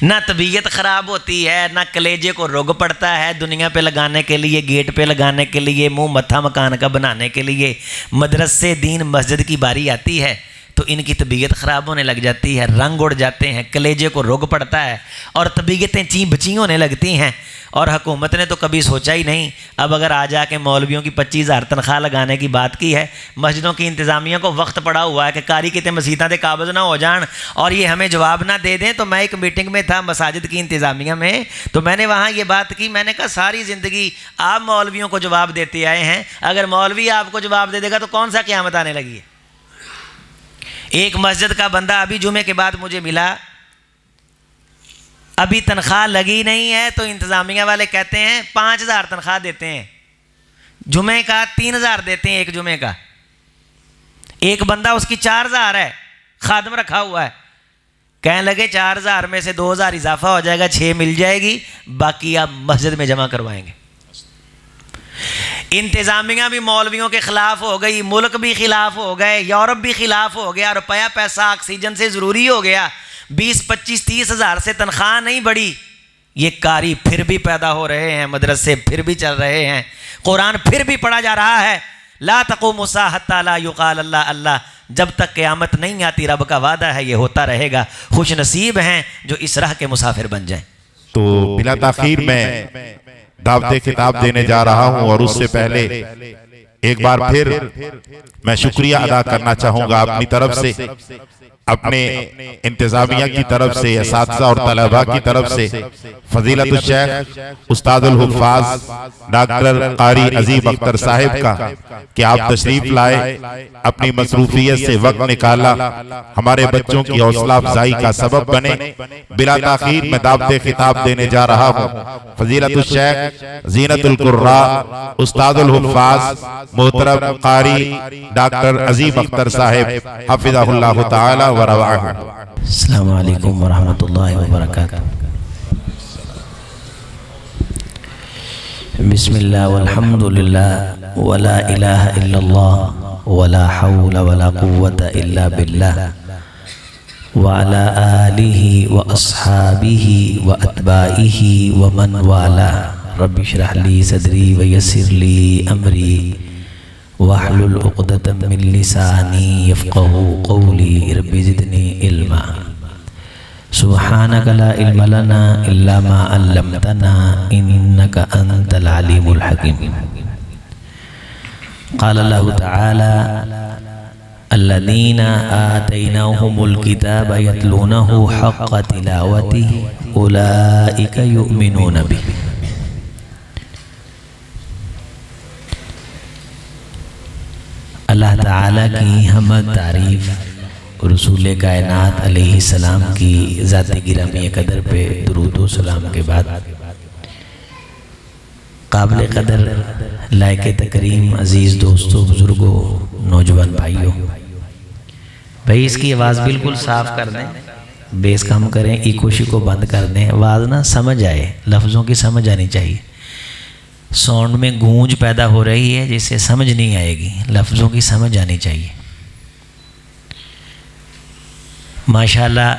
ना तबीयत ख़राब होती है, ना कलेजे को रोग पड़ता है। दुनिया पे लगाने के लिए, गेट पे लगाने के लिए, मुंह मत्था मकान का बनाने के लिए मदरसे दीन मस्जिद की बारी आती है तो इनकी तबीयत ख़राब होने लग जाती है, रंग उड़ जाते हैं, कलेजे को रोग पड़ता है और तबीयतें ची बची होने लगती हैं। और हुकूमत ने तो कभी सोचा ही नहीं। अब अगर आ जाके मौलवियों की 25,000 तनख्वाह लगाने की बात की है, मस्जिदों की इंतज़ामिया को वक्त पड़ा हुआ है कि कारी कितने मसीतां दे काबज़ ना हो जान और ये हमें जवाब ना दे दें। तो मैं एक मीटिंग में था मसाजिद की इंतज़ामिया में, तो मैंने वहाँ ये बात की, मैंने कहा सारी ज़िंदगी आप मौलवियों को जवाब देते आए हैं, अगर मौलवी आपको जवाब दे देगा तो कौन सा क़यामत आने लगी है। एक मस्जिद का बंदा अभी जुमे के बाद मुझे मिला, अभी तनख्वाह लगी नहीं है तो इंतज़ामिया वाले कहते हैं 5,000 तनख्वाह देते हैं, जुमे का 3,000 देते हैं एक जुमे का। एक बंदा उसकी 4,000 है, खादम रखा हुआ है। कहने लगे 4,000 में से 2,000 इजाफा हो जाएगा, 6 मिल जाएगी, बाकी आप मस्जिद में जमा करवाएंगे। इंतज़ामिया भी मौलवियों के ख़िलाफ़ हो गई, मुल्क भी ख़िलाफ़ हो गए, यूरोप भी ख़िलाफ़ हो गया, रुपया पैसा ऑक्सीजन से ज़रूरी हो गया। 20, 25, 30 हज़ार से तनख्वाह नहीं बढ़ी। ये कारी फिर भी पैदा हो रहे हैं, मदरसे फिर भी चल रहे हैं, कुरान फिर भी पढ़ा जा रहा है। ला तक़ूमु स्साअह हत्ता ला युक़ाल अल्लाह अल्लाह, जब तक क़यामत नहीं आती रब का वादा है ये होता रहेगा। खुश नसीब हैं जो इस राह के मुसाफिर बन जाएं। तो बिला ताख़ीर मैं दावते खिताब देने जा रहा हूं और उससे पहले एक बार फिर मैं शुक्रिया अदा करना चाहूंगा अपनी तरफ से, अपने इंतजामिया की तरफ से, असातिज़ा और तलबा की तरफ से, फजीलतुल शेख उस्तादुल हुफ़्फ़ाज़ डॉक्टर क़ारी अज़ीम अख्तर साहिब का कि आप तशरीफ लाए, अपनी मसरूफियत से वक्त निकाला, हमारे बच्चों की हौसला अफजाई का सबब बने। बिला ताख़ीर मैं दावते खिताब देने जा रहा हूँ फजीलतुल शेख ज़ीनतुल कुर्रा उस्तादुल हुफ़्फ़ाज़ मोहतरम क़ारी डॉक्टर अज़ीम अख्तर साहिब हफ़िज़हुल्लाह तआला व रवाह। अस्सलामु अलैकुम व रहमतुल्लाहि व बरकातुहू। बिस्मिल्लाह वल्हम्दुलिल्लाह वला इलाहा इल्लल्लाह वला हौला वला कुव्वता इल्ला बिल्लाह व अला आलिहि व अस्हाबिहि व अत्बाइहि व मन वाला। रब्बि इश्रह ली सदरी व यस्सिर ली अमरी वहलुल उक़दतम मिन लिसानी यफ़क़हू क़ौली। रब्बि ज़िदनी इल्मा। सुब्हानक ला इल्म लना इल्ला मा अल्लमतना इन्नका अंतल अलीमुल हकीम। क़ाल अल्लाहु तआला अल्लज़ीना आतैनाहुमुल किताब यतलूनहु हक़्क़ तिलावतिही उलाइका युमिनून बिही। अल्लाह ताला की हमद तारीफ़ रसूल कायनात अलैहिस्सलाम की ज़ात गिरामी कदर पे दुरूद व सलाम के बाद काबिल कदर लायक तकरीम अज़ीज़ दोस्तों, बुज़ुर्गों, नौजवान भाइयों, भाई इसकी आवाज़ बिल्कुल साफ़ कर दें, बेस कम करें, इको शिको बंद कर दें, आवाज़ ना समझ आए, लफ्ज़ों की समझ आनी चाहिए। साउंड में गूंज पैदा हो रही है जिससे समझ नहीं आएगी, लफ्ज़ों की समझ आनी चाहिए। माशाल्लाह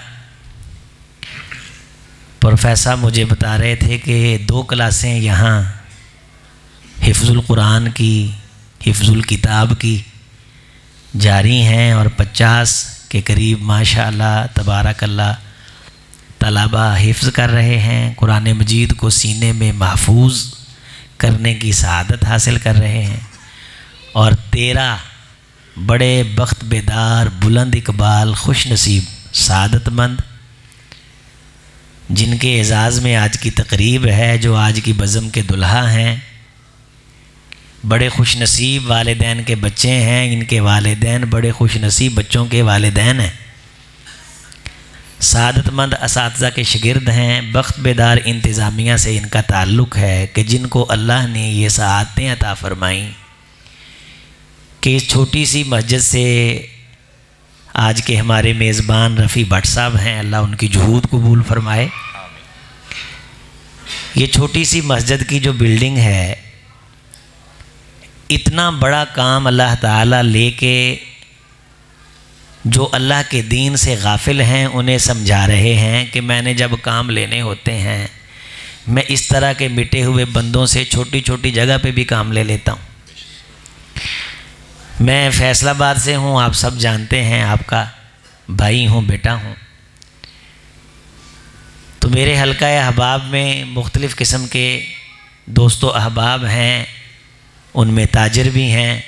प्रोफेसर मुझे बता रहे थे कि 2 क्लासें यहाँ हिफ्ज़ुल कुरान की, हिफ्ज़ुल किताब की जारी हैं और 50 के करीब माशाल्लाह तबारकल्लाह तलबा हिफ्ज़ कर रहे हैं, कुरान मजीद को सीने में महफूज करने की सआदत हासिल कर रहे हैं। और 13 बड़े बख्त बेदार, बुलंद इकबाल, खुश नसीब, सआदतमंद जिनके एजाज़ में आज की तकरीब है, जो आज की बज़म के दुल्हा हैं, बड़े खुश नसीब वालिदैन के बच्चे हैं, इनके वालिदैन बड़े खुश नसीब बच्चों के वालिदैन हैं, सआदतमंद असातिज़ा के शागिर्द हैं, बख्त बेदार इंतज़ामिया से इनका ताल्लुक़ है कि जिनको अल्लाह ने ये सआदतें अता फ़रमाई कि इस छोटी सी मस्जिद से आज के हमारे मेज़बान रफ़ी भट्ट साहब हैं, अल्लाह उनकी जुहूद कबूल फ़रमाए। ये छोटी सी मस्जिद की जो बिल्डिंग है, इतना बड़ा काम अल्लाह ताला लेके जो अल्लाह के दीन से गाफिल हैं उन्हें समझा रहे हैं कि मैंने जब काम लेने होते हैं मैं इस तरह के मिटे हुए बंदों से छोटी छोटी जगह पे भी काम ले लेता हूँ। मैं फैसलाबाद से हूँ, आप सब जानते हैं, आपका भाई हूँ, बेटा हूँ। तो मेरे हल्का अहबाब में मुख्तलिफ़ किस्म के दोस्तों अहबाब हैं, उनमें ताजिर भी हैं,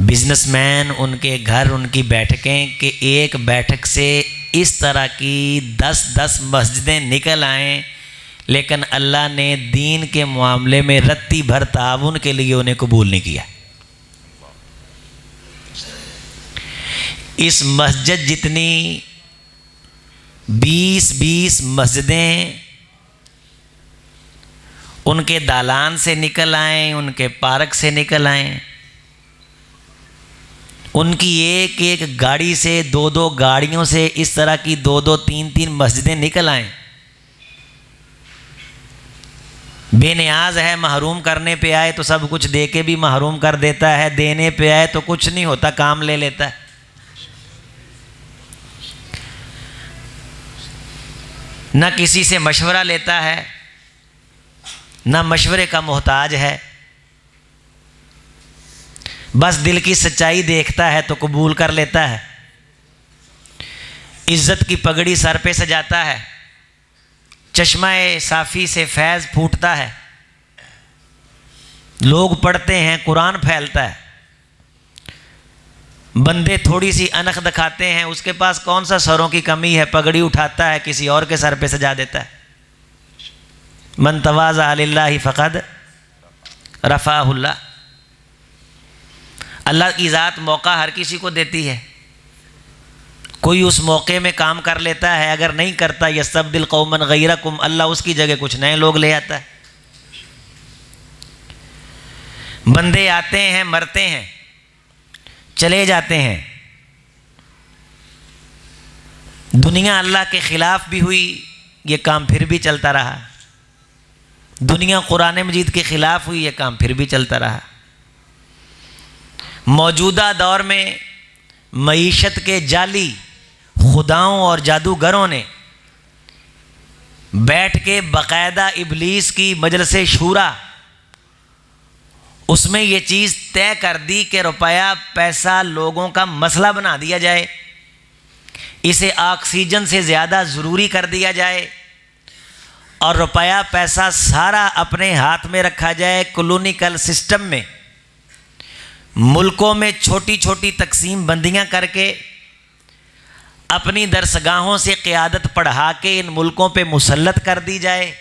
बिजनेसमैन, उनके घर, उनकी बैठकें कि एक बैठक से इस तरह की 10-10 मस्जिदें निकल आएँ, लेकिन अल्लाह ने दीन के मामले में रत्ती भर ताउन के लिए उन्हें कबूल नहीं किया। इस मस्जिद जितनी 20-20 मस्जिदें उनके दालान से निकल आएँ, उनके पार्क से निकल आएँ, उनकी एक एक गाड़ी से 2-2 गाड़ियों से इस तरह की 2-2 3-3 मस्जिदें निकल आएँ। बेनियाज है, महरूम करने पे आए तो सब कुछ दे के भी महरूम कर देता है, देने पे आए तो कुछ नहीं होता, काम ले लेता है। न किसी से मशवरा लेता है, न मशवरे का मोहताज है, बस दिल की सच्चाई देखता है तो कबूल कर लेता है। इज्जत की पगड़ी सर पे सजाता है, चश्मा-ए साफ़ी से फैज़ फूटता है, लोग पढ़ते हैं, कुरान फैलता है। बंदे थोड़ी सी अनख दिखाते हैं, उसके पास कौन सा सरों की कमी है, पगड़ी उठाता है, किसी और के सर पे सजा देता है। मन तवाज़ा लिल्लाहि फ़क़द रफ़ाहुल्लाह। अल्लाह की ज़ात मौका हर किसी को देती है, कोई उस मौके में काम कर लेता है, अगर नहीं करता यस्तब्दिल कौमन गैरकुम, अल्लाह उसकी जगह कुछ नए लोग ले आता है। बंदे आते हैं, मरते हैं, चले जाते हैं। दुनिया अल्लाह के ख़िलाफ़ भी हुई, ये काम फिर भी चलता रहा। दुनिया कुरान मजीद के ख़िलाफ़ हुई, ये काम फिर भी चलता रहा। मौजूदा दौर में मईशत के जाली खुदाओं और जादूगरों ने बैठ के बाकायदा इबलीस की मजलिस शूरा, उसमें ये चीज़ तय कर दी कि रुपया पैसा लोगों का मसला बना दिया जाए, इसे ऑक्सीजन से ज़्यादा ज़रूरी कर दिया जाए और रुपया पैसा सारा अपने हाथ में रखा जाए। कॉलोनिकल सिस्टम में मुल्कों में छोटी छोटी तकसीम बंदियाँ करके अपनी दरसगाहों से क़ियादत पढ़ा के इन मुल्कों पे मुसल्लत कर दी जाए।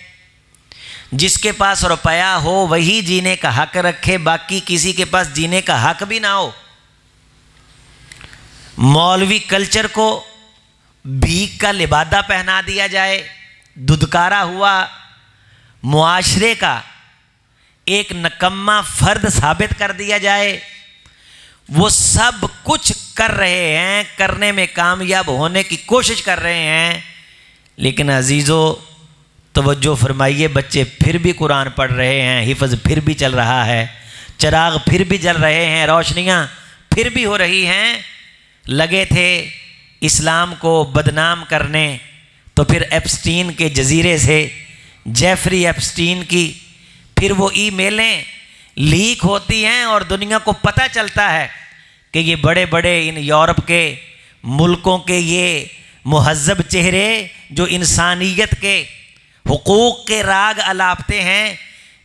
जिसके पास रुपया हो वही जीने का हक रखे, बाकी किसी के पास जीने का हक भी ना हो। मौलवी कल्चर को भीख का लिबादा पहना दिया जाए, दुदकारा हुआ मुआशरे का एक नकम्मा फर्द साबित कर दिया जाए। वो सब कुछ कर रहे हैं, करने में कामयाब होने की कोशिश कर रहे हैं, लेकिन अजीज़ों तवज्जो फरमाइए, बच्चे फिर भी कुरान पढ़ रहे हैं, हिफ्ज़ फिर भी चल रहा है, चिराग फिर भी जल रहे हैं, रोशनियाँ फिर भी हो रही हैं। लगे थे इस्लाम को बदनाम करने तो फिर एप्स्टीन के जजीरे से जेफरी एप्स्टीन की फिर वो ईमेलें लीक होती हैं और दुनिया को पता चलता है कि ये बड़े बड़े इन यूरोप के मुल्कों के ये मुहज़्ज़ब चेहरे जो इंसानियत के हुकूक़ के राग अलापते हैं,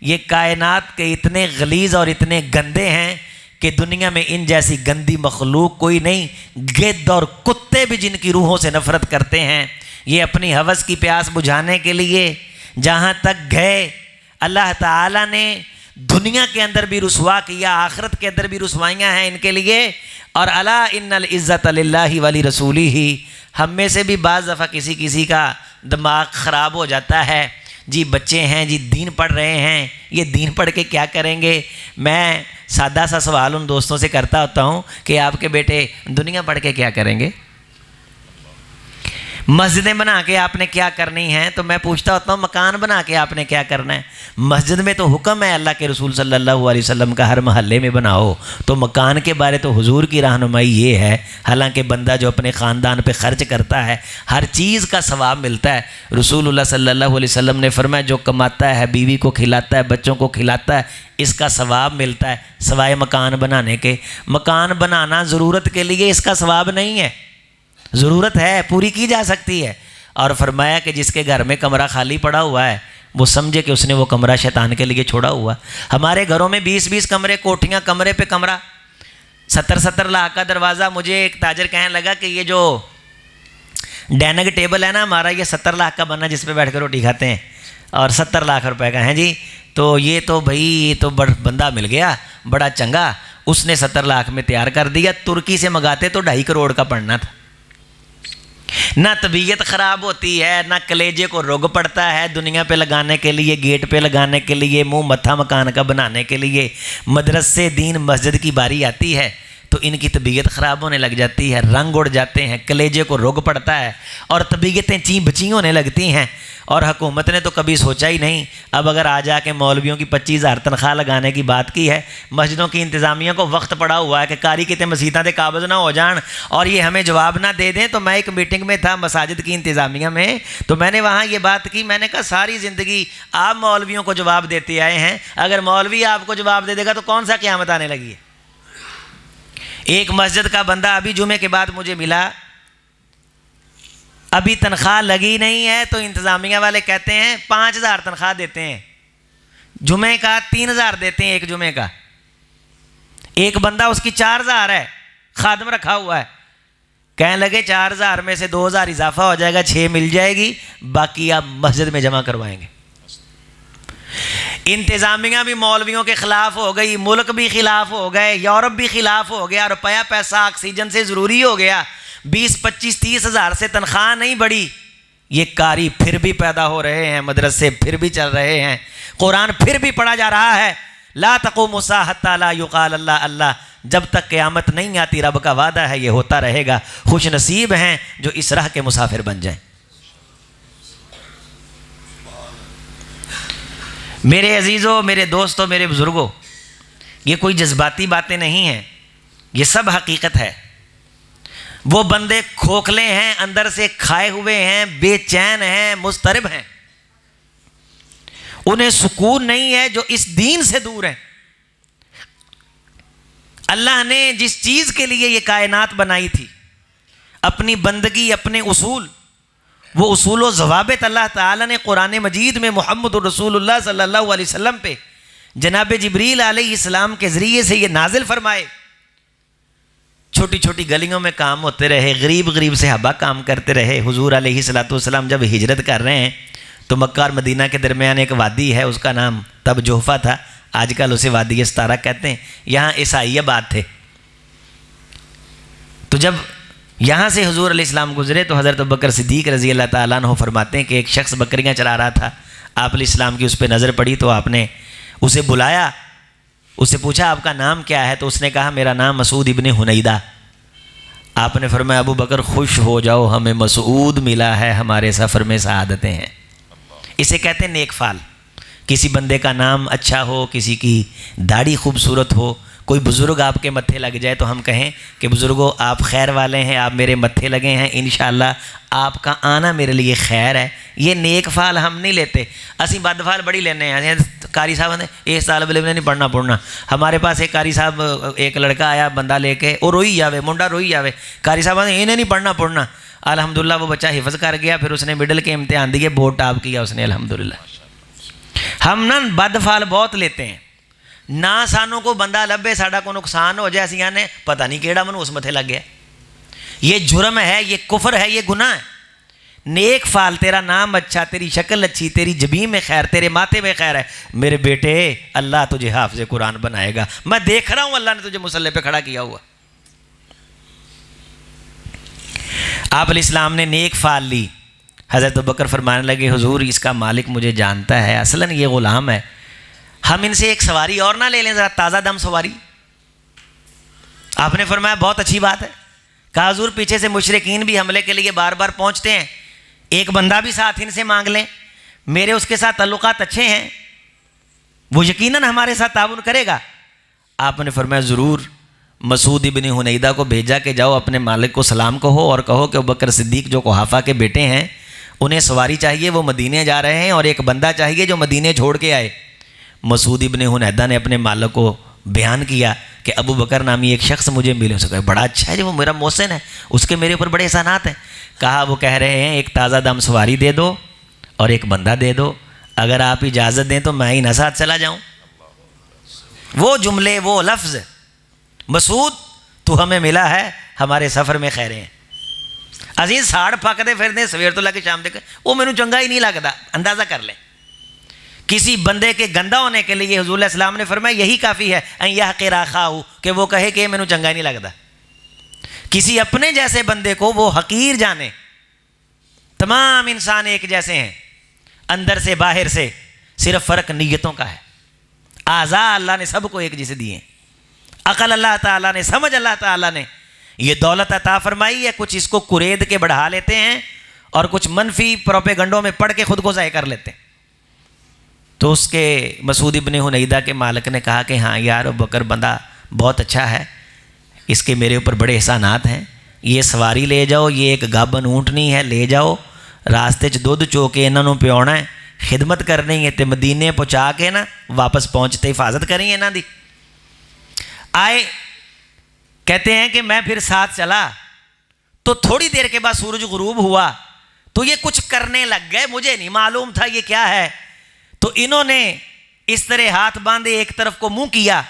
ये कायनात के इतने गलीज़ और इतने गंदे हैं कि दुनिया में इन जैसी गंदी मखलूक कोई नहीं। गिद्ध और कुत्ते भी जिनकी रूहों से नफ़रत करते हैं, ये अपनी हवस की प्यास बुझाने के लिए जहाँ तक गए, अल्लाह ताला ने दुनिया के अंदर भी रुसवा किया, आखिरत के अंदर भी रुसवाइयाँ हैं इनके लिए। और अला इन्नल इज़्ज़त लिल्लाहि वली रसूलिही। हम में से भी बाज़ दफ़ा किसी किसी का दिमाग ख़राब हो जाता है, जी बच्चे हैं जी दीन पढ़ रहे हैं, ये दीन पढ़ के क्या करेंगे। मैं सादा सा सवाल उन दोस्तों से करता होता हूँ कि आपके बेटे दुनिया पढ़ के क्या करेंगे। मस्जिदें बना के आपने क्या करनी है, तो मैं पूछता होता हूँ मकान बना के आपने क्या करना है। मस्जिद में तो हुक्म है अल्लाह के रसूल सल्लल्लाहु अलैहि वसल्लम का, हर महल्ले में बनाओ। तो मकान के बारे तो हुजूर की रहनुमाई ये है। हालांकि बंदा जो अपने ख़ानदान पे ख़र्च करता है हर चीज़ का सवाब मिलता है। रसूलुल्लाह सल्लल्लाहु अलैहि वसल्लम ने फरमाया जो कमाता है, बीवी को खिलाता है, बच्चों को खिलाता है, इसका सवाब मिलता है सवाए मकान बनाने के। मकान बनाना ज़रूरत के लिए इसका सवाब नहीं है, ज़रूरत है, पूरी की जा सकती है। और फरमाया कि जिसके घर में कमरा खाली पड़ा हुआ है वो समझे कि उसने वो कमरा शैतान के लिए छोड़ा हुआ। हमारे घरों में 20-20 कमरे, कोठियाँ, कमरे पे कमरा, 70-70 लाख का दरवाज़ा। मुझे एक ताजर कहने लगा कि ये जो डाइनिंग टेबल है ना हमारा, ये 70 लाख का बना जिस पे बैठ कर रोटी खाते हैं, और 70 लाख रुपए का है जी। तो ये तो भाई ये तो बंदा मिल गया बड़ा चंगा, उसने 70 लाख में तैयार कर दिया। तुर्की से मंगाते तो 2.5 करोड़ का पड़ना था। ना तबीयत ख़राब होती है, ना कलेजे को रोग पड़ता है दुनिया पे लगाने के लिए, गेट पे लगाने के लिए, मुंह मत्था मकान का बनाने के लिए। मदरसे दीन मस्जिद की बारी आती है तो इनकी तबीयत ख़राब होने लग जाती है, रंग उड़ जाते हैं, कलेजे को रोग पड़ता है और तबीयतें ची बची होने लगती हैं। और हुकूमत ने तो कभी सोचा ही नहीं। अब अगर आ जाके मौलवियों की 25,000 तनख्वाह लगाने की बात की है, मस्जिदों की इंतज़ामिया को वक्त पड़ा हुआ है कि कारी कितने मसीतां दे काबज़ ना हो जान और ये हमें जवाब ना दे दें। तो मैं एक मीटिंग में था मसाजिद की इंतज़ामिया में, तो मैंने वहाँ ये बात की, मैंने कहा सारी ज़िंदगी आप मौलवियों को जवाब देते आए हैं, अगर मौलवी आपको जवाब दे देगा तो कौन सा क़यामत आने लगी है। एक मस्जिद का बंदा अभी जुमे के बाद मुझे मिला, अभी तनख्वाह लगी नहीं है तो इंतज़ामिया वाले कहते हैं 5,000 तनख्वाह देते हैं, जुमे का 3,000 देते हैं एक जुमे का। एक बंदा उसकी 4,000 है, खादम रखा हुआ है। कहने लगे 4,000 में से 2,000 इजाफा हो जाएगा, 6 मिल जाएगी, बाकी आप मस्जिद में जमा करवाएंगे। इंतज़ामिया भी मौलवियों के ख़िलाफ़ हो गई, मुल्क भी ख़िलाफ़ हो गए, यूरोप भी ख़िलाफ़ हो गया, रुपया पैसा ऑक्सीजन से ज़रूरी हो गया। 20-25-30 हज़ार से तनख्वाह नहीं बढ़ी, ये कारी फिर भी पैदा हो रहे हैं, मदरसे फिर भी चल रहे हैं, कुरान फिर भी पढ़ा जा रहा है। ला तक़ूमु अस्साअह हत्ता ला युक़ाल अल्लाह अल्लाह, जब तक क़यामत नहीं आती रब का वादा है ये होता रहेगा। खुश नसीब हैं जो इस राह के मुसाफिर बन जाएं। मेरे अजीज़ों, मेरे दोस्तों, मेरे बुज़ुर्गों, ये कोई जज्बाती बातें नहीं हैं, ये सब हकीकत है। वो बंदे खोखले हैं, अंदर से खाए हुए हैं, बेचैन हैं, मुस्तरब हैं, उन्हें सुकून नहीं है जो इस दीन से दूर हैं। अल्लाह ने जिस चीज़ के लिए ये कायनात बनाई थी, अपनी बंदगी, अपने उसूल, वो उसूल व ज़वाबित अल्लाह ताला ने कुरान मजीद में मुहम्मद रसूलुल्लाह सल्लल्लाहु अलैहि वसल्लम पे जनाब जिब्रील अलैहिस्सलाम के ज़रिए से ये नाजिल फरमाए। छोटी छोटी गलियों में काम होते रहे, गरीब गरीब सहाबा काम करते रहे। हुजूर अलैहिस्सलातु वस्सलाम जब हिजरत कर रहे हैं तो मक्का और मदीना के दरमियान एक वादी है, उसका नाम तब जोहफा था, आजकल उसे वादी इस्तारा कहते हैं। यहाँ ईसाई आबाद थे। तो जब यहाँ से हुजूर अलैहिस्सलाम गुजरे तो हज़रत अबू बकर सिद्दीक़ रज़ी अल्लाह ताला अन्हु फरमाते हैं कि एक शख्स बकरियाँ चरा रहा था, आप अलैहिस्सलाम की उस पर नज़र पड़ी तो आपने उसे बुलाया, उससे पूछा आपका नाम क्या है, तो उसने कहा मेरा नाम मसूद इब्ने हुनैदा। आपने फरमाया अबू बकर खुश हो जाओ, हमें मसूद मिला है, हमारे सफ़र में सआदतें हैं। इसे कहते हैं नेक फाल। किसी बंदे का नाम अच्छा हो, किसी की दाढ़ी खूबसूरत हो, कोई बुज़ुर्ग आपके मत्थे लग जाए तो हम कहें कि बुज़ुर्गों आप खैर वाले हैं, आप मेरे मत्थे लगे हैं, इंशाअल्लाह आपका आना मेरे लिए खैर है। ये नेक फाल हम नहीं लेते, असी बदफाल बड़ी लेने हैं। कारी साहब ने इस साल बले नहीं पढ़ना। हमारे पास एक कारी साहब, एक लड़का आया बंदा लेके, वो रोई जावे, मुंडा रोई जावे, कारी साहब ने इन्हें नहीं पढ़ना। अल्हम्दुलिल्लाह वो बच्चा हिफ्ज़ कर गया, फिर उसने मिडल के इम्तिहान दिए, बोर्ड टॉप किया उसने अल्हम्दुलिल्लाह। हम ना बदफाल बहुत लेते हैं, ना सानू को बंदा लभे साडा को नुकसान हो जाए, असियां ने पता नहीं केड़ा मनूस मथे लग गया। ये जुर्म है, ये कुफर है, ये गुनाह है। नेक फाल, तेरा नाम अच्छा, तेरी शक्ल अच्छी, तेरी जबीन में खैर, तेरे माथे में खैर है, मेरे बेटे अल्लाह तुझे हाफ़िज़ कुरान बनाएगा। मैं देख रहा हूँ अल्लाह ने तुझे मुसल्ले पे खड़ा किया हुआ। आप अलैहिस्सलाम ने नेक फाल ली। हज़रत अबू बकर फरमाने लगे हुजूर इसका मालिक मुझे जानता है, असलन ये ग़ुलाम है, हम इनसे एक सवारी और ना ले लें, ज़रा ताज़ा दम सवारी। आपने फरमाया बहुत अच्छी बात है। कहा हुजूर पीछे से मुशरिकीन भी हमले के लिए बार बार पहुंचते हैं, एक बंदा भी साथ इनसे मांग लें, मेरे उसके साथ ताल्लुकात अच्छे हैं, वो यकीनन हमारे साथ ताउन करेगा। आपने फरमाया ज़रूर। मसूद इब्न हुनैदा को भेजा कि जाओ अपने मालिक को सलाम कहो और कहो कि अबू बकर सिद्दीक जो कुहाफा के बेटे हैं उन्हें सवारी चाहिए, वो मदीने जा रहे हैं और एक बंदा चाहिए जो मदीने छोड़ के आए। मसूद इब्न हुनैदा ने अपने मालिक को बयान किया कि अबू बकर नामी एक शख्स मुझे मिले। उसका बड़ा अच्छा है, जो वो मेरा मोहसिन है, उसके मेरे ऊपर बड़े एहसानात हैं। कहा वो कह रहे हैं एक ताज़ा दम सवारी दे दो और एक बंदा दे दो, अगर आप इजाज़त दें तो मैं ही ना साथ चला जाऊँ। वो जुमले, वो लफ्ज़, मसूद तू हमें मिला है, हमारे सफ़र में खैरें हैं। असीं साड़ पकते फिरते सवेर तो लगे शाम तक, वो मैनू चंगा ही नहीं लगता। अंदाज़ा कर लें, किसी बंदे के गंदा होने के लिए हुज़ूर इस्लाम ने फरमाया यही काफ़ी है अन यहक़िरा खाहू, कि वो कहे कि मैनू चंगा ही नहीं लगता। किसी अपने जैसे बंदे को वो हकीर जाने। तमाम इंसान एक जैसे हैं, अंदर से बाहर से, सिर्फ फ़र्क नीयतों का है। आज़ा अल्लाह ने सबको एक जैसे दिए, अक़ल अल्लाह ताला ने, समझ अल्लाह ताला ने, ये दौलत अता फरमाई है। कुछ इसको कुरेद के बढ़ा लेते हैं और कुछ मनफी प्रोपेगंडों में पढ़ के खुद को ज़ाय कर लेते हैं। तो उसके मसूद इब्न हुनैदा के मालिक ने कहा कि हाँ यार अबू बकर बंदा बहुत अच्छा है, इसके मेरे ऊपर बड़े एहसानात हैं, ये सवारी ले जाओ, ये एक गाबन ऊँटनी है, ले जाओ, रास्ते च दुध चो के इन्हों पियाना है, खिदमत करनी है, तो मदीने पहुँचा के ना वापस पहुँचते हिफाजत करी इन्हों दी। आए, कहते हैं कि मैं फिर साथ चला, तो थोड़ी देर के बाद सूरज गुरूब हुआ तो ये कुछ करने लग गए, मुझे नहीं मालूम था ये क्या है। तो इन्होंने इस तरह हाथ बांधे एक तरफ को मुंह किया,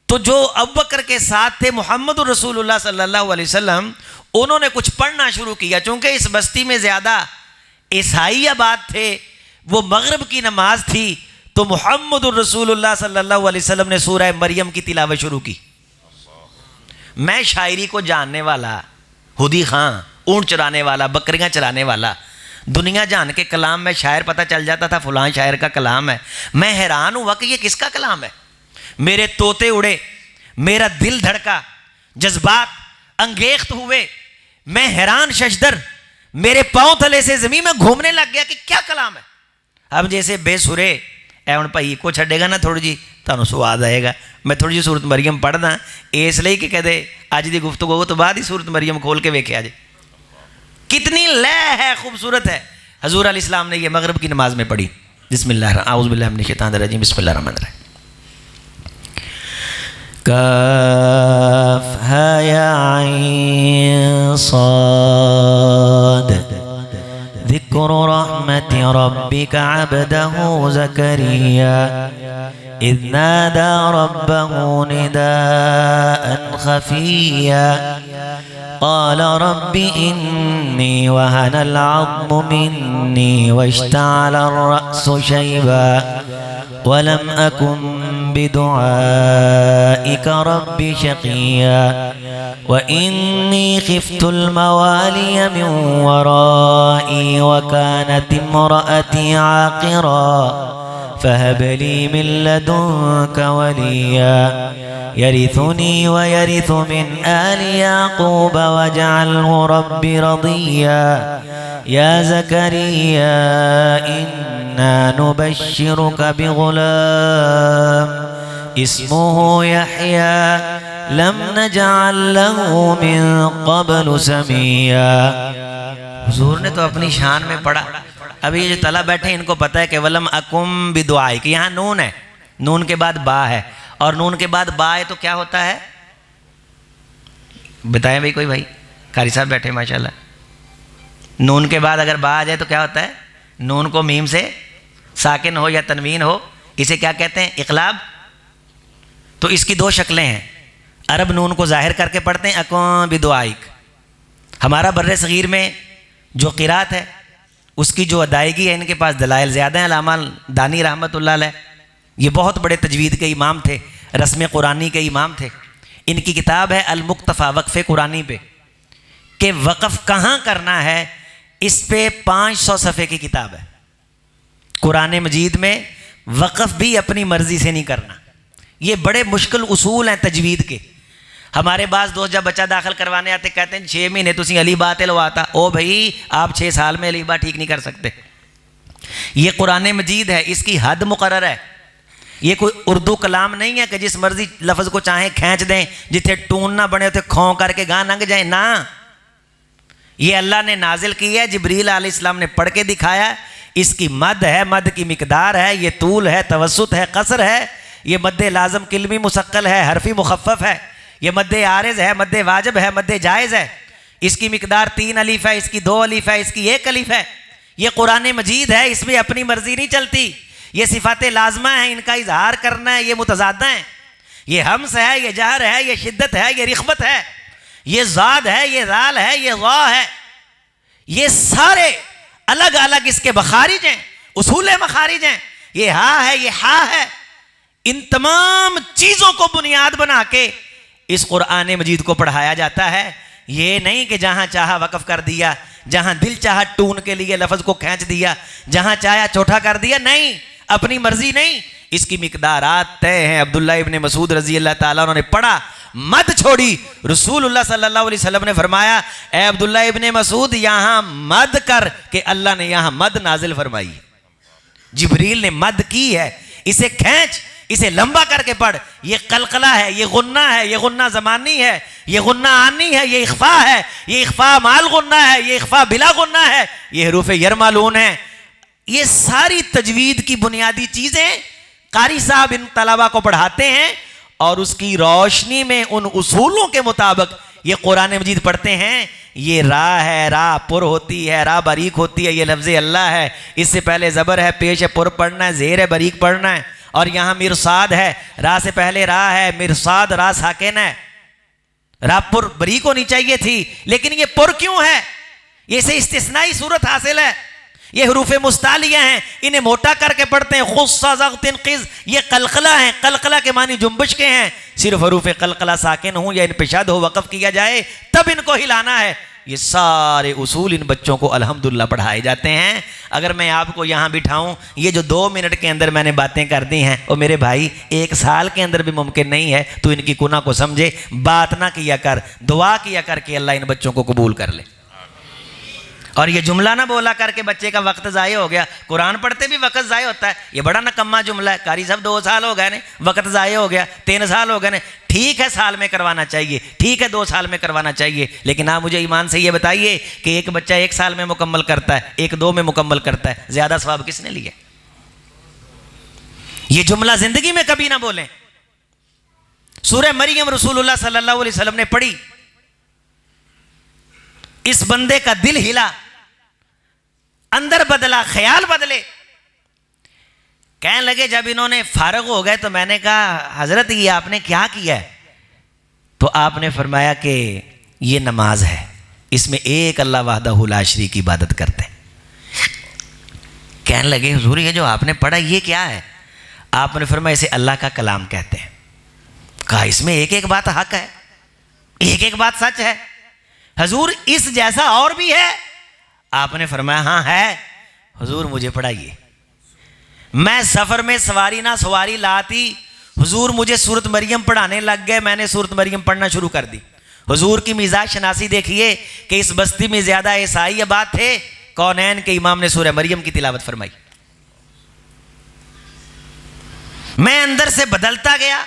तो जो अबू बकर के साथ थे मोहम्मद रसूलुल्लाह सल्लल्लाहु अलैहि वसल्लम, उन्होंने कुछ पढ़ना शुरू किया। चूँकि इस बस्ती में ज़्यादा ईसाई आबाद थे, वो मगरिब की नमाज थी, तो मोहम्मद रसूलुल्लाह सल्लल्लाहु अलैहि वसल्लम ने सूरह मरियम की तिलावत शुरू की। मैं शायरी को जानने वाला, हुदी खां, ऊँट चराने वाला, बकरियां चराने वाला, दुनिया जान के कलाम में शायर पता चल जाता था फलां शायर का कलाम है। मैं हैरान हुआ कि ये किसका कलाम है। मेरे तोते उड़े, मेरा दिल धड़का, जज्बात अंगेख्त हुए, मैं हैरान शशदर, मेरे पाँव तले से ज़मीन में घूमने लग गया कि क्या कलाम है। अब जैसे बेसुरे एवं भाई को छड़ेगा ना थोड़ी जी तुहानू स्वाद आएगा। मैं थोड़ी जी सूरत मरियम पढ़दा इसलिए कि कहते अज की गुफ्तगू तो बाद ही सूरत मरियम खोल के वेख्या जे, कितनी लय है, खूबसूरत है। हजूर अलैहिस्सलाम ने यह मगरिब की नमाज में पढ़ी। बिस्मिल्लाह आऊज़ु बिल्लाहि मिनश शैतानिर रजीम, बिस्मिल्लाहिर रहमानिर रहीम। काफ हा या ऐन साद ज़िक्र रहमति रब्बिका अब्दहू ज़करिया इज़ नादा रब्बहू निदाअन खफ़िय्या क़ाल रब्बि इन्नी वहनल अज़्मु मिन्नी वश्तअलर रअसु शैबा वलम अकुन बिदुआइका रब्बि शक़िय्या व इन्नी खिफ्तुल मवालिय मिन वराई व कानत इम्रअती आक़िरा फहब ली मिन लदुनक वलिया यरिथुनी व यरिथु मिन आलि याक़ूब वजअल्हु रब्बि रदिया या ज़करिया इन्ना नुबश्शिरुक बिग़ुलाम इस्मुहु यहया लम नजअल लहू मिन क़ब्लु समिया। हुज़ूर ने तो अपनी शान में पढ़ा। अभी ये जो तला बैठे इनको पता है कि वलम अकुम बिदुआई, कि यहाँ नून है, नून के बाद बा है, और नून के बाद बा है तो क्या होता है बताएं भाई, कोई भाई कारी साहब बैठे माशाल्लाह। नून के बाद अगर बा आ जाए तो क्या होता है? नून को मीम से साकिन हो या तनवीन हो, इसे क्या कहते हैं? इक़लाब। तो इसकी दो शक्लें हैं। अरब नून को ज़ाहिर करके पढ़ते हैं अकुम बिदुआइक। हमारा बर्रे सग़ीर में जो क़िरात है उसकी जो अदायगी है, इनके पास दलाइल ज़्यादा हैं। अल्लामा दानी रहमतुल्लाह अलैह ये बहुत बड़े तजवीद के इमाम थे, रस्म कुरानी के इमाम थे। इनकी किताब है अल-मुक्तफ़ा वक़फ़े कुरानी पे, कि वक़फ़ कहाँ करना है, इस पे 500 सफ़े की किताब है। कुरान मजीद में वक़फ़ भी अपनी मर्ज़ी से नहीं करना। ये बड़े मुश्किल उसूल हैं तजवीद के। हमारे पास दोस्त जब बच्चा दाखिल करवाने आते कहते हैं 6 महीने तुसी अली बात लवाता। ओ भाई आप 6 साल में अली बात ठीक नहीं कर सकते। ये कुरान मजीद है, इसकी हद मुकर्रर है। ये कोई उर्दू कलाम नहीं है कि जिस मर्जी लफ्ज़ को चाहें खींच दें, जिथे टून ना बने उसे खों करके गां लंघ जाए ना। ये अल्लाह ने नाजिल की है, जिब्रील अलैहिस्सलाम ने पढ़ के दिखाया। इसकी मद है, मद की मिकदार है, ये तूल है, तवस्सुत है, कसर है। ये मद लाजम किल्मी मुसक्कल है, हरफी मुखफ़्फ़फ है। ये मद आरिज़ है, मद वाजिब है, मद जायज़ है। इसकी मिकदार 3 अलीफ है, इसकी 2 अलीफ है, इसकी 1 अलीफ है। ये कुरान मजीद है, इसमें अपनी मर्जी नहीं चलती। ये सिफ़ात लाज़मा है, इनका इजहार करना है, ये मुतज़ादा है। ये हम्स है, ये जहर है, ये शिद्दत है, ये रिख़बत है, ये ज़ाद है, ये ज़ाल है, ये ज़ा है। ये सारे अलग अलग इसके बखारिज हैं, उसूल मखारिज हैं। ये हा है, ये हा है। इन तमाम चीज़ों को बुनियाद बना के इस कुरान मजीद को पढ़ाया जाता है। ये नहीं कि जहाँ चाहा वक़फ़ कर दिया, जहाँ दिल चाहा टून के लिए लफ्ज़ को खींच दिया, जहाँ चाहा छोटा कर दिया। नहीं, अपनी मर्जी नहीं, इसकी मिकदारात तय हैं। अब्दुल्ला इब्ने मसूद रज़ी अल्लाह ताला उन्होंने पढ़ा, मद छोड़ी। रसूलुल्लाह सल्लल्लाहु अलैहि वसल्लम ने फरमाया, ए अब्दुल्ला इब्ने मसूद यहाँ मद कर, के अल्लाह ने यहाँ मद नाजिल फरमाई। जिब्रील ने मद की है, इसे खींच, इसे लंबा करके पढ़। ये कलकला है, ये गुन्ना है, ये गुन्ना ज़मानी है, ये गुन्ना आनी है, ये इख्फा है, ये इख्फा माल गुन्ना है, ये इख्फा बिला गुन्ना है, ये हरूफ यरमालून है। ये सारी तजवीद की बुनियादी चीज़ें कारी साहब इन तलबा को पढ़ाते हैं और उसकी रोशनी में उन उसूलों के मुताबिक ये कुरान मजीद पढ़ते हैं। ये रा है, रा पुर होती है, रा बारीक होती है, ये लफ्ज़ अल्लाह है, इससे पहले ज़बर है, पेश है, पुर पढ़ना है, ज़ेर है, बारीक पढ़ना है। और यहाँ मिरसाद है, रा से पहले रा है, मिरसाद रा साकिन है। रा पुर बारीक होनी चाहिए थी, लेकिन ये पुर क्यों है? ये से इस्तिस्नाई सूरत हासिल है। ये हरूफ मुस्तालिया हैं, इन्हें मोटा करके पढ़ते हैं। खुस्सा ज़ग़्तिन क़िज़, ये कलकला है, कलकला के मानी जुम्बिश के हैं। सिर्फ हरूफ कलकला साकिन हो या इन पे शद हो, वक़फ़ किया जाए, तब इनको हिलाना है। ये सारे उसूल इन बच्चों को अल्हम्दुलिल्लाह पढ़ाए जाते हैं। अगर मैं आपको यहाँ बिठाऊँ, ये जो 2 मिनट के अंदर मैंने बातें कर दी हैं, और मेरे भाई 1 साल के अंदर भी मुमकिन नहीं है। तो इनकी गुनाह को समझे, बात ना किया कर, दुआ किया कर कि अल्लाह इन बच्चों को कबूल कर ले। और ये जुमला ना बोला करके बच्चे का वक्त ज़ाय हो गया। कुरान पढ़ते भी वक्त ज़ाय होता है, ये बड़ा नकम्मा जुमला है। कारी साहब 2 साल हो गए ने, वक्त ज़ाय हो गया, 3 साल हो गए ने। ठीक है, साल में करवाना चाहिए, ठीक है 2 साल में करवाना चाहिए, लेकिन आप मुझे ईमान से ये बताइए कि एक बच्चा 1 साल में मुकम्मल करता है, एक 2 में मुकम्मल करता है, ज़्यादा सवाब किसने लिया? ये जुमला ज़िंदगी में कभी ना बोलें। सूरह मरियम रसूलुल्लाह सल्लल्लाहु अलैहि वसल्लम ने पढ़ी, इस बंदे का दिल हिला, अंदर बदला, ख्याल बदले। कहने लगे, जब इन्होंने फारग हो गए तो मैंने कहा, हजरत ये आपने क्या किया है? तो आपने फरमाया कि ये नमाज है, इसमें एक अल्लाह वहदहू ला शरीक की इबादत करते हैं। कहने लगे, हुजूर ये जो आपने पढ़ा ये क्या है? आपने फरमाया, इसे अल्लाह का कलाम कहते हैं। कहा, इसमें एक एक बात हक है, एक एक बात सच है। हुजूर इस जैसा और भी है? आपने फरमाया, हाँ है। हुजूर मुझे पढ़ाइए। मैं सफ़र में सवारी ना सवारी लाती, हुजूर मुझे सूरत मरियम पढ़ाने लग गए। मैंने सूरत मरियम पढ़ना शुरू कर दी। हुजूर की मिजाज शनासी देखिए कि इस बस्ती में ज़्यादा ईसाई बात थे, कौनैन के इमाम ने सूरह मरियम की तिलावत फरमाई। मैं अंदर से बदलता गया।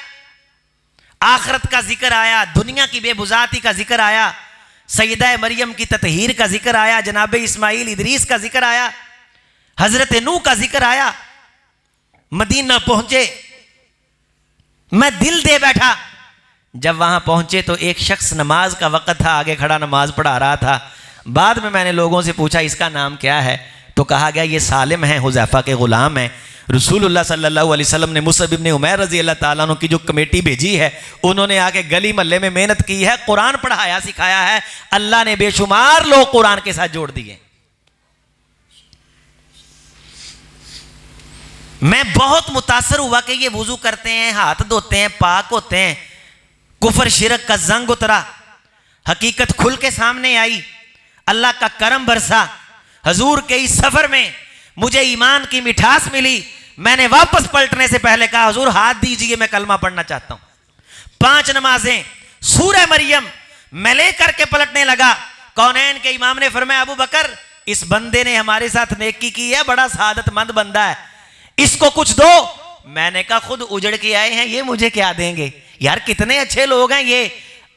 आखरत का जिक्र आया, दुनिया की बेबुज़ाती का जिक्र आया, सैयदा मरियम की ततहीर का जिक्र आया, जनाब इस्माइल इदरीस का जिक्र आया, हजरत नूह का जिक्र आया। मदीना पहुंचे, मैं दिल दे बैठा। जब वहां पहुंचे तो एक शख्स, नमाज का वक़्त था, आगे खड़ा नमाज पढ़ा रहा था। बाद में मैंने लोगों से पूछा, इसका नाम क्या है? तो कहा गया, ये सालिम है, हुज़ैफा के ग़ुलाम है। रसूलुल्लाह सल्लल्लाहु अलैहि वसल्लम ने मुसअब इब्न उमैर रज़ी अल्लाह ताला अन्हु की जो कमेटी भेजी है, उन्होंने आके गली महल्ले में मेहनत की है, कुरान पढ़ाया सिखाया है। अल्लाह ने बेशुमार लोग कुरान के साथ जोड़ दिए। मैं बहुत मुतासर हुआ कि ये वुजू करते हैं, हाथ धोते हैं, पाक होते हैं। कुफर शिरक का जंग उतरा, हकीकत खुल के सामने आई, अल्लाह का करम बरसा। हजूर के इस सफर में मुझे ईमान की मिठास मिली। मैंने वापस पलटने से पहले कहा, हुजूर हाथ दीजिए, मैं कलमा पढ़ना चाहता हूं। 5 नमाजें सूरह मरियम मैं लेकर के पलटने लगा। कौनैन के इमाम ने फरमाया, अबू बकर इस बंदे ने हमारे साथ नेकी की है, बड़ा सादतमंद बंदा है, इसको कुछ दो। मैंने कहा खुद उजड़ के आए हैं, ये मुझे क्या देंगे? यार कितने अच्छे लोग हैं ये।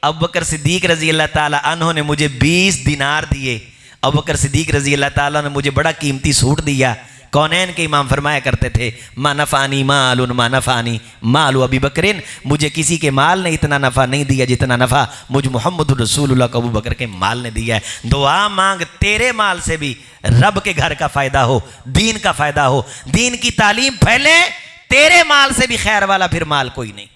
अबू बकर सिद्दीक रजी अल्लाह ताला अन्हु ने मुझे 20 दिनार दिए। अबू बकर सिद्दीक रजी अल्लाह ताला ने मुझे बड़ा कीमती सूट दिया। कौनैन के इमाम फरमाया करते थे, मा नफ़ानी मालुन मा नफ़ानी मालु अबी बकरिन, मुझे किसी के माल ने इतना नफ़ा नहीं दिया जितना नफ़ा मुझ मोहम्मद रसूलुल्लाह को अबू बकर के माल ने दिया है। दुआ मांग तेरे माल से भी रब के घर का फ़ायदा हो, दीन का फ़ायदा हो, दीन की तालीम फैले, तेरे माल से भी खैर वाला फिर माल कोई नहीं।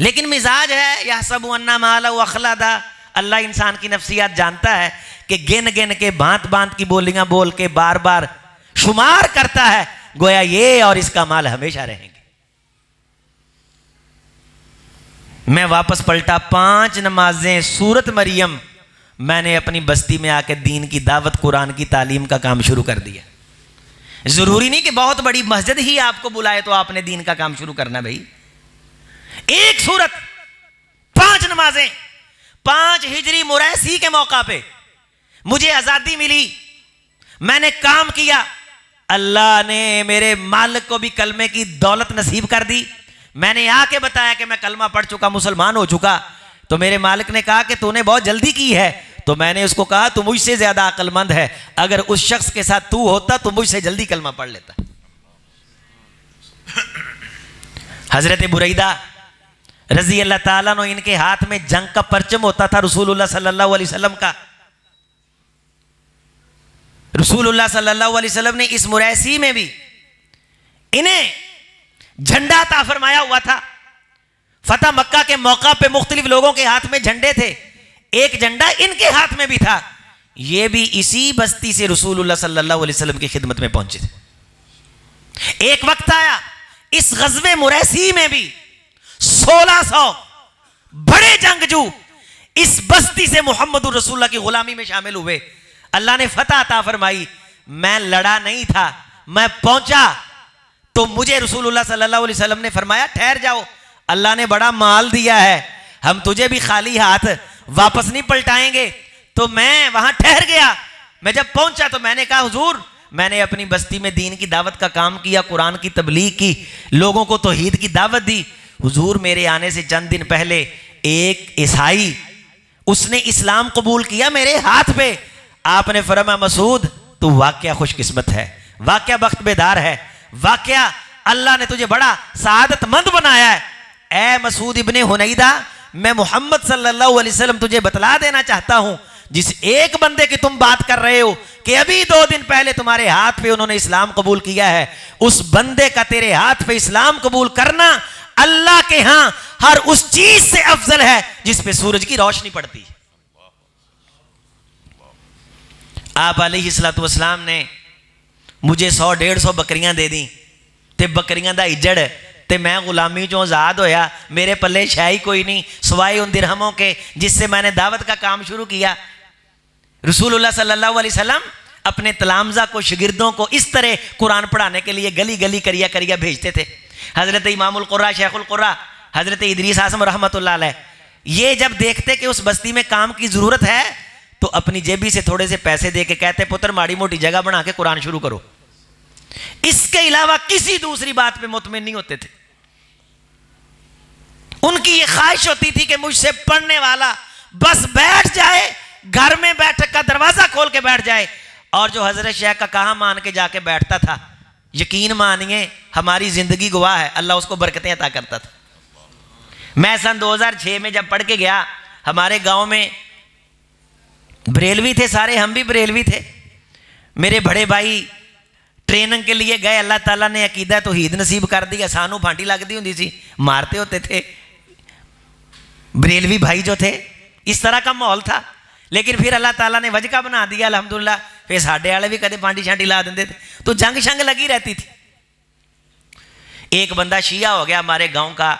लेकिन मिजाज है यह सब अन्ना माला अखलादा। अल्लाह इंसान की नफ्सियात जानता है कि गिन गिन के भांत भांत की बोलियां बोल के बार बार शुमार करता है, गोया ये और इसका माल हमेशा रहेंगे। मैं वापस पलटा, 5 नमाजें सूरत मरियम, मैंने अपनी बस्ती में आके दीन की दावत, कुरान की तालीम का काम शुरू कर दिया। जरूरी नहीं कि बहुत बड़ी मस्जिद ही आपको बुलाए तो आपने दीन का काम शुरू करना। भाई एक सूरत, 5 नमाजें, 5 हिजरी मुरैसी के मौका पे मुझे आजादी मिली, मैंने काम किया। अल्लाह ने मेरे मालिक को भी कलमे की दौलत नसीब कर दी। मैंने आके बताया कि मैं कलमा पढ़ चुका, मुसलमान हो चुका। तो मेरे मालिक ने कहा कि तूने बहुत जल्दी की है। तो मैंने उसको कहा तू मुझसे ज्यादा अक्लमंद है, अगर उस शख्स के साथ तू होता तो मुझसे जल्दी कलमा पढ़ लेता। हजरत बुरैदा रजी अल्लाह ताला अन्हु, इनके हाथ में जंग का परचम होता था रसूलुल्लाह सल्लल्लाहु अलैहि वसल्लम का। रसूलुल्लाह सल्लल्लाहु अलैहि वसल्लम ने इस मुरैसी में भी इन्हें झंडा अता फरमाया हुआ था। फतह मक्का के मौका पे मुख्तलिफ लोगों के हाथ में झंडे थे, एक झंडा इनके हाथ में भी था। ये भी इसी बस्ती से रसूलुल्लाह सल्लल्लाहु अलैहि वसल्लम की खिदमत में पहुंचे थे। एक वक्त आया इस गज़वे मुरैसी में भी 1600 बड़े जंगजू इस बस्ती से मोहम्मद रसूलुल्लाह की गुलामी में शामिल हुए। अल्लाह ने फतह अता फरमाई। मैं लड़ा नहीं था, मैं पहुंचा तो मुझे रसूलुल्लाह सल्लल्लाहु अलैहि वसल्लम ने फरमाया ठहर जाओ, अल्लाह ने बड़ा माल दिया है, हम तुझे भी खाली हाथ वापस नहीं पलटाएंगे। तो मैं वहां ठहर गया। मैं जब पहुंचा तो मैंने कहा हुजूर, मैंने अपनी बस्ती में दीन की दावत का काम किया, कुरान की तबलीग की, लोगों को तौहीद की दावत दी। हुजूर मेरे आने से चंद दिन पहले एक ईसाई, उसने इस्लाम कबूल किया मेरे हाथ पे। आपने फरमाया मसूद तू वाकया खुशकिस्मत है, वाकया बख्त बेदार है, वाकया अल्लाह ने तुझे बड़ा सादतमंद बनाया है। ए मसूद इब्ने हुनैदा, मैं मोहम्मद सल्लल्लाहु अलैहि वसल्लम तुझे बतला देना चाहता हूं, जिस एक बंदे की तुम बात कर रहे हो कि अभी 2 दिन पहले तुम्हारे हाथ पे उन्होंने इस्लाम कबूल किया है, उस बंदे का तेरे हाथ पे इस्लाम कबूल करना अल्लाह के यहां हर उस चीज से अफजल है जिस पे सूरज की रोशनी पड़ती है। आप अलैहिस्सलातु वस्सलाम ने मुझे 100-150 बकरियां दे दी ते बकरियां दा इजड़ ते मैं गुलामी चों आजाद होया। मेरे पल्ले शै ही कोई नहीं सिवाय उन दिरहमों के जिससे मैंने दावत का काम शुरू किया। रसूलुल्लाह सल्लल्लाहु अलैहि वसल्लम अपने तलामजा को, शागिर्दों को इस तरह कुरान पढ़ाने के लिए गली गली करिया करिया भेजते थे। हजरत इमामुल कुर्रा, शेखुल कुर्रा, हजरत इदरीस आज़म रहमतुल्लाह अलैह, ये जब देखते कि उस बस्ती में काम की जरूरत है तो अपनी जेबी से थोड़े से पैसे दे के कहते पुत्र माड़ी मोटी जगह बना के कुरान शुरू करो। इसके अलावा किसी दूसरी बात पे मुतमिन नहीं होते थे। उनकी ये ख्वाहिश होती थी कि मुझसे पढ़ने वाला बस बैठ जाए, घर में बैठक का दरवाजा खोल के बैठ जाए। और जो हजरत शेख का कहा मान के जाके बैठता था, यकीन मानिए हमारी जिंदगी गवाह है, अल्लाह उसको बरकतें अता करता था। मैं सन 2006 में जब पढ़ के गया, हमारे गांव में बरेलवी थे सारे, हम भी बरेलवी थे। मेरे बड़े भाई ट्रेनिंग के लिए गए, अल्लाह ताला ने अकीदा तौहीद नसीब कर दिया। सानू फांटी लगती होंदी सी, मारते होते थे बरेलवी भाई जो थे, इस तरह का माहौल था। लेकिन फिर अल्लाह ताला ने वजका बना दिया अल्हम्दुलिल्लाह। फिर साढ़े वाले भी कदे फांटी शांटी ला देते थे, तो जंग शंग लगी रहती थी। एक बंदा शिया हो गया हमारे गाँव का,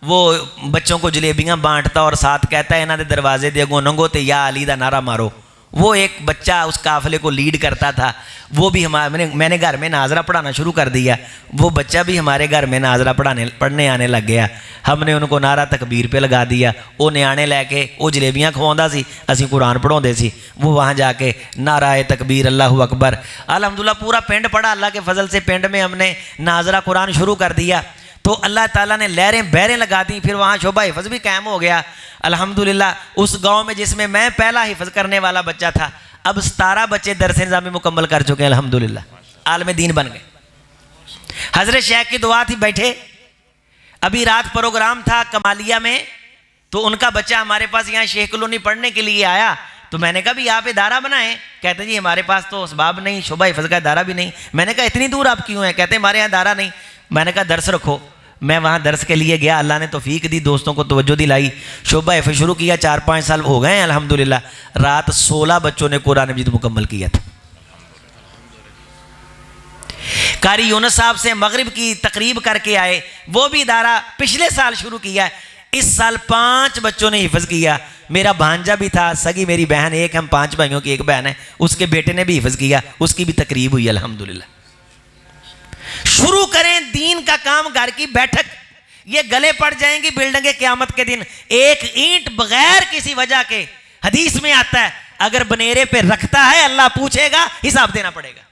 वो बच्चों को जलेबियां बांटता और साथ कहता है इन्होंने दरवाजे दे अगों नंगो ते या अली दा नारा मारो। वो एक बच्चा उस काफिले को लीड करता था, वो भी मैंने घर में नाजरा पढ़ाना शुरू कर दिया। वो बच्चा भी हमारे घर में नाजरा पढ़ने आने लग गया। हमने उनको नारा तकबीर पे लगा दिया। वो न्याणे लैके वो जलेबियाँ खवाउंदा सी, असीं कुरान पढ़ाउंदे सी। वो वहाँ जाके नारा तकबीर अल्लाहु अकबर, अल्हम्दुलिल्लाह पूरा पिंड पढ़ा। अल्लाह के फजल से पिंड में हमने नाजरा कुरान शुरू कर दिया तो अल्लाह ताला ने लहरें बहरें लगा दी। फिर वहाँ शोभा हिफ्ज़ भी कायम हो गया अल्हम्दुलिल्लाह। उस गांव में जिसमें मैं पहला हिफ्ज़ करने वाला बच्चा था, अब 17 बच्चे दरस निज़ामी मुकम्मल कर चुके हैं अल्हम्दुलिल्लाह, आलम दीन बन गए। हज़रत शेख की दुआ थी, बैठे। अभी रात प्रोग्राम था कमालिया में, तो उनका बच्चा हमारे पास यहाँ शेख कॉलोनी पढ़ने के लिए आया। तो मैंने कहा भी आप इदारा बनाएं। कहते जी हमारे पास तो असबाब नहीं, शोभा हिफ्ज़ का इदारा भी नहीं। मैंने कहा इतनी दूर आप क्यों हैं? कहते हमारे यहाँ इदारा नहीं। मैंने कहा दर्स रखो। मैं वहाँ दर्स के लिए गया, अल्लाह ने तौफीक दी, दोस्तों को तवज्जो दिलाई, शोभा हिफ्ज़ शुरू किया। 4-5 साल हो गए हैं अल्हम्दुलिल्लाह। रात 16 बच्चों ने कुरान मजीद मुकम्मल किया था। कारी यूनुस साहब से मगरिब की तकरीब करके आए, वो भी इदारा पिछले साल शुरू किया है। इस साल 5 बच्चों ने हिफ्ज़ किया। मेरा भांजा भी था, सगी मेरी बहन, एक हम 5 भाइयों की एक बहन है, उसके बेटे ने भी हिफ्ज़ किया, उसकी भी तकरीब हुई अल्हम्दुलिल्लाह। शुरू करें दीन का काम, घर की बैठक। ये गले पड़ जाएंगी बिल्डिंगें क़यामत के दिन। एक ईंट बगैर किसी वजह के, हदीस में आता है, अगर बनेरे पे रखता है अल्लाह पूछेगा, हिसाब देना पड़ेगा।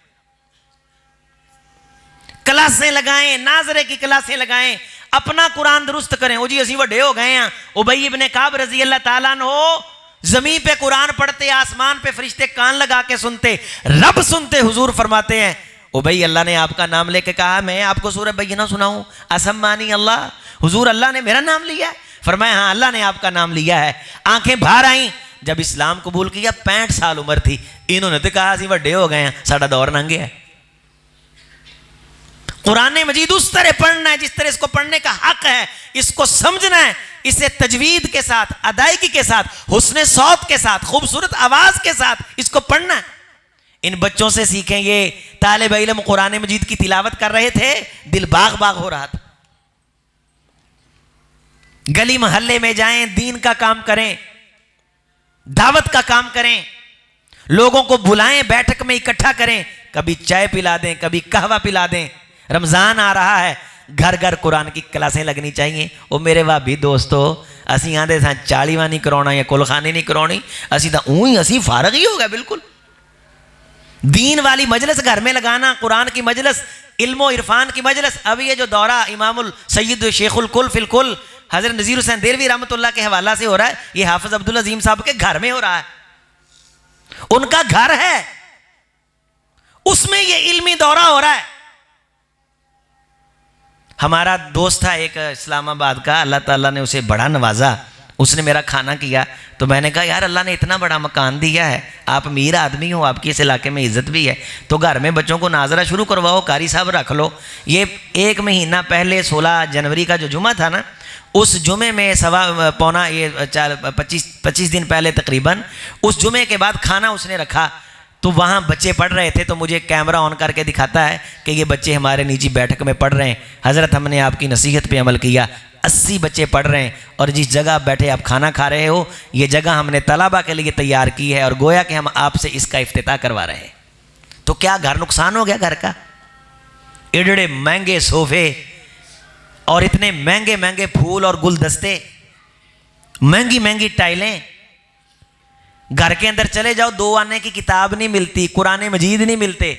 क्लासें लगाएं, नाजरे की क्लासें लगाएं, अपना कुरान दुरुस्त करें। ओ जी असी वड्डे हो गए हैं। उबई इब्ने काब रजी अल्लाह ताला अन्हु जमीन पे कुरान पढ़ते, आसमान पे फरिश्ते कान लगा के सुनते, रब सुनते। हुजूर फरमाते हैं ओ भाई अल्लाह ने आपका नाम लेके कहा मैं आपको सूरह बय्यिना सुनाऊं, असम्मानी अल्लाह, हुजूर अल्लाह ने मेरा नाम लिया है? फरमाया हाँ अल्लाह ने आपका नाम लिया है। आंखें बाहर आई। जब इस्लाम कबूल किया 65 साल उम्र थी। इन्होंने तो कहा असीं वड्डे हो गए हैं, साडा दौर लंघ गया है। कुरान मजीद उस तरह पढ़ना है जिस तरह इसको पढ़ने का हक है, इसको समझना है, इसे तजवीद के साथ, अदायगी के साथ, हुस्न सौत के साथ, खूबसूरत आवाज के साथ इसको पढ़ना है। इन बच्चों से सीखें। ये तालिब इल्म कुरान मजीद की तिलावत कर रहे थे, दिल बाग बाग हो रहा था। गली मोहल्ले में जाएं, दीन का काम करें, दावत का काम करें, लोगों को बुलाएं, बैठक में इकट्ठा करें, कभी चाय पिला दें, कभी कहवा पिला दें। रमजान आ रहा है, घर घर कुरान की क्लासें लगनी चाहिए। वो मेरे भाभी दोस्तों, असी आंदे सा 40वां नहीं कराना या कुलखानी नहीं करानी, असी तो ऊँ ही असी फारग ही हो गए बिल्कुल। दीन वाली मजलिस घर में लगाना, कुरान की मजलिस, इल्मो इरफान की मजलिस। अब ये जो दौरा इमामुल सैयद शेखुल कुल फिल कुल हज़रत नज़ीर हुसैन देलवी रहमतुल्लाह के हवाला से हो रहा है, ये हाफिज अब्दुल अजीम साहब के घर में हो रहा है। उनका घर है, उसमें ये इल्मी दौरा हो रहा है। हमारा दोस्त था एक इस्लामाबाद का, अल्लाह ताला ने उसे बड़ा नवाजा। उसने मेरा खाना किया तो मैंने कहा यार अल्लाह ने इतना बड़ा मकान दिया है, आप अमीर आदमी हो, आपकी इस इलाके में इज्जत भी है, तो घर में बच्चों को नाजरा शुरू करवाओ, कारी साहब रख लो। ये 1 महीना पहले 16 जनवरी का जो जुमा था ना, उस जुमे में 25 दिन पहले तकरीबन, उस जुमे के बाद खाना उसने रखा। तो वहाँ बच्चे पढ़ रहे थे, तो मुझे कैमरा ऑन करके दिखाता है कि ये बच्चे हमारे निजी बैठक में पढ़ रहे हैं। हज़रत हमने आपकी नसीहत पे अमल किया, 80 बच्चे पढ़ रहे हैं, और जिस जगह बैठे आप खाना खा रहे हो, ये जगह हमने तलबा के लिए तैयार की है, और गोया कि हम आपसे इसका इफ्तिताह करवा रहे हैं। तो क्या घर नुकसान हो गया? घर का एडे महंगे सोफे और इतने महंगे महंगे फूल और गुलदस्ते, महंगी महंगी टाइलें। घर के अंदर चले जाओ, 2 आने की किताब नहीं मिलती, कुरान मजीद नहीं मिलते,